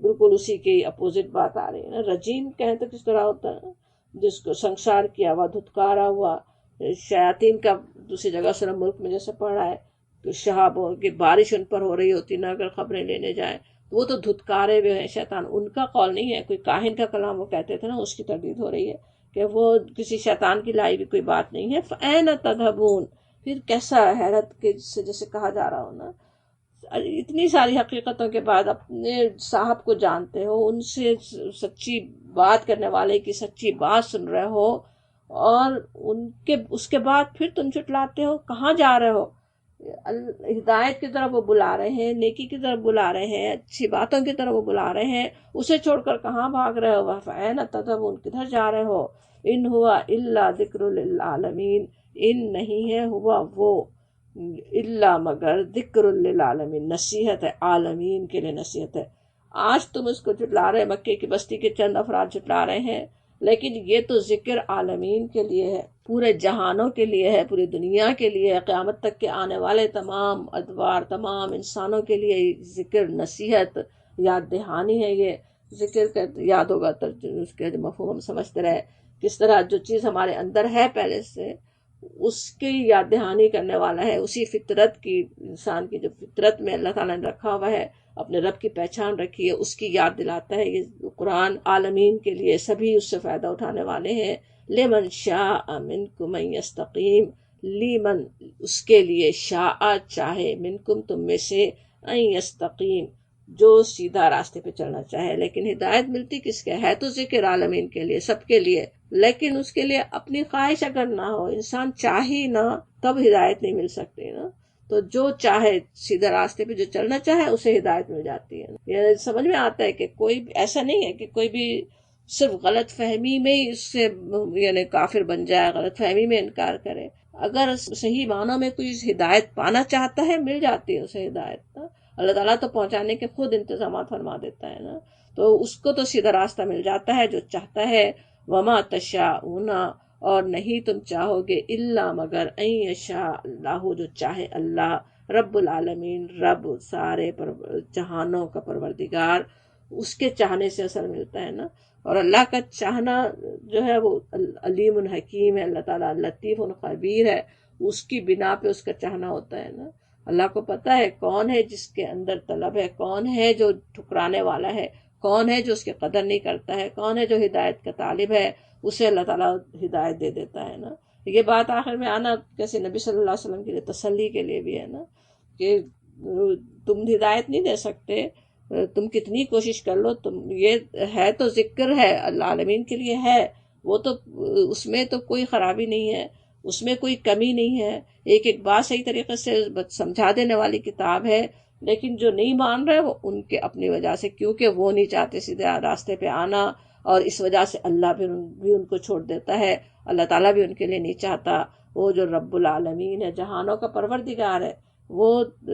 بالکل اسی کی اپوزٹ بات آ رہی ہے نا۔ رجیم کہیں تو کس طرح ہوتا ہے، جس کو سنسار کیا ہوا، دھتکارا ہوا، شیاطین کا دوسری جگہ سورہ ملک میں جیسے پڑھا ہے کہ شہابوں کی بارش ان پر ہو رہی ہوتی نا، اگر خبریں لینے جائیں وہ تو دھتکارے ہوئے ہیں شیطان، ان کا قول نہیں ہے، کوئی کاہن کا کلام وہ کہتے تھے نا، اس کی تردید ہو رہی ہے کہ وہ کسی شیطان کی لائی بھی کوئی بات نہیں ہے۔ فَأَيْنَ تَذْهَبُونَ، پھر کیسا حیرت کے سے جیسے کہا جا رہا ہو نا، اتنی ساری حقیقتوں کے بعد اپنے صاحب کو جانتے ہو، ان سے سچی بات کرنے والے کی سچی بات سن رہے ہو، اور اس کے بعد پھر تم جھٹلاتے ہو، کہاں جا رہے ہو؟ ہدایت کی طرف وہ بلا رہے ہیں، نیکی کی طرف بلا رہے ہیں، اچھی باتوں کی طرف وہ بلا رہے ہیں، اسے چھوڑ کر کہاں بھاگ رہے ہو؟ فَأَيْنَ تَذْهَبُونَ، کدھر جا رہے ہو؟ ان ہوا الا ذکر للعالمین، ان نہیں ہے ہوا وہ الا مگر ذکر للعالمین، نصیحت ہے عالمین کے لیے، نصیحت ہے۔ آج تم اس کو جھٹلا رہے، مکے کی بستی کے چند افراد جھٹلا رہے ہیں، لیکن یہ تو ذکر عالمین کے لیے ہے، پورے جہانوں کے لیے ہے، پوری دنیا کے لیے ہے، قیامت تک کے آنے والے تمام ادوار، تمام انسانوں کے لیے ذکر، نصیحت، یاد دہانی ہے۔ یہ ذکر کا یاد ہوگا تو اس کے مفہوم ہم سمجھتے رہے، کس طرح جو چیز ہمارے اندر ہے پہلے سے اس کی یاد دہانی کرنے والا ہے، اسی فطرت کی، انسان کی جو فطرت میں اللہ تعالیٰ نے رکھا ہوا ہے، اپنے رب کی پہچان رکھی ہے، اس کی یاد دلاتا ہے۔ یہ قرآن عالمین کے لیے، سبھی اس سے فائدہ اٹھانے والے ہیں۔ لمن شاء منکم ان یستقیم، لیمن اس کے لیے، شاء چاہے، منکم تم میں سے، ان یستقیم جو سیدھا راستے پہ چلنا چاہے، لیکن ہدایت ملتی کس کے ہے؟ تو ذکر عالمین کے لیے، سب کے لیے، لیکن اس کے لیے اپنی خواہش اگر نہ ہو، انسان چاہے نہ، تب ہدایت نہیں مل سکتی نا۔ تو جو چاہے سیدھے راستے پہ جو چلنا چاہے اسے ہدایت مل جاتی ہے۔ یہ سمجھ میں آتا ہے کہ کوئی ایسا نہیں ہے کہ کوئی بھی صرف غلط فہمی میں ہی اس سے یعنی کافر بن جائے، غلط فہمی میں انکار کرے۔ اگر صحیح معنوں میں کوئی ہدایت پانا چاہتا ہے، مل جاتی ہے اسے ہدایت نا۔ اللہ تعالیٰ تو پہنچانے کے خود انتظامات فرما دیتا ہے نا، تو اس کو تو سیدھا راستہ مل جاتا ہے جو چاہتا ہے۔ وما تشاءون، اور نہیں تم چاہو گے، الا مگر ان یشاء اللہ، جو چاہے اللہ، رب العالمین، رب سارے جہانوں کا پروردگار، اس کے چاہنے سے اثر ملتا ہے نا۔ اور اللہ کا چاہنا جو ہے وہ علیم الحکیم ہے، اللہ تعالیٰ لطیف الخبیر ہے، اس کی بنا پہ اس کا چاہنا ہوتا ہے نا۔ اللہ کو پتہ ہے کون ہے جس کے اندر طلب ہے، کون ہے جو ٹھکرانے والا ہے، کون ہے جو اس کی قدر نہیں کرتا ہے، کون ہے جو ہدایت کا طالب ہے، اسے اللہ تعالیٰ ہدایت دے دیتا ہے نا۔ یہ بات آخر میں آنا کیسے نبی صلی اللہ علیہ وسلم کے لیے تسلی کے لیے بھی ہے نا، کہ تم ہدایت نہیں دے سکتے، تم کتنی کوشش کر لو، تم یہ ہے تو ذکر ہے اللہ عالمین کے لیے ہے، وہ تو اس میں تو کوئی خرابی نہیں ہے، اس میں کوئی کمی نہیں ہے، ایک ایک بات صحیح طریقے سے سمجھا دینے والی کتاب ہے۔ لیکن جو نہیں مان رہے وہ ان کے اپنی وجہ سے، کیونکہ وہ نہیں چاہتے سیدھے راستے پہ آنا، اور اس وجہ سے اللہ بھی ان کو چھوڑ دیتا ہے، اللہ تعالیٰ بھی ان کے لیے نہیں چاہتا۔ وہ جو رب العالمین ہے، جہانوں کا پروردگار ہے، وہ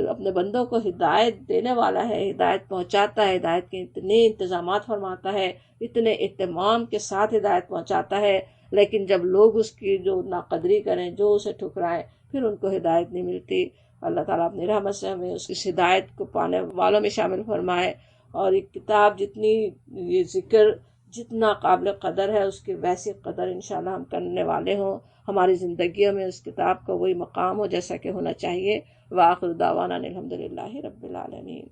اپنے بندوں کو ہدایت دینے والا ہے، ہدایت پہنچاتا ہے، ہدایت کے اتنے انتظامات فرماتا ہے، اتنے اہتمام کے ساتھ ہدایت پہنچاتا ہے، لیکن جب لوگ اس کی جو ناقدری کریں، جو اسے ٹھکرائیں، پھر ان کو ہدایت نہیں ملتی۔ اللہ تعالیٰ اپنی رحمت سے ہمیں اس ہدایت کو پانے والوں میں شامل فرمائے، اور ایک کتاب جتنی یہ ذکر جتنا قابل قدر ہے، اس کی ویسی قدر انشاءاللہ ہم کرنے والے ہوں، ہماری زندگیوں میں اس کتاب کا وہی مقام ہو جیسا کہ ہونا چاہیے۔ وآخر دعوانا الحمدللہ رب العالمین۔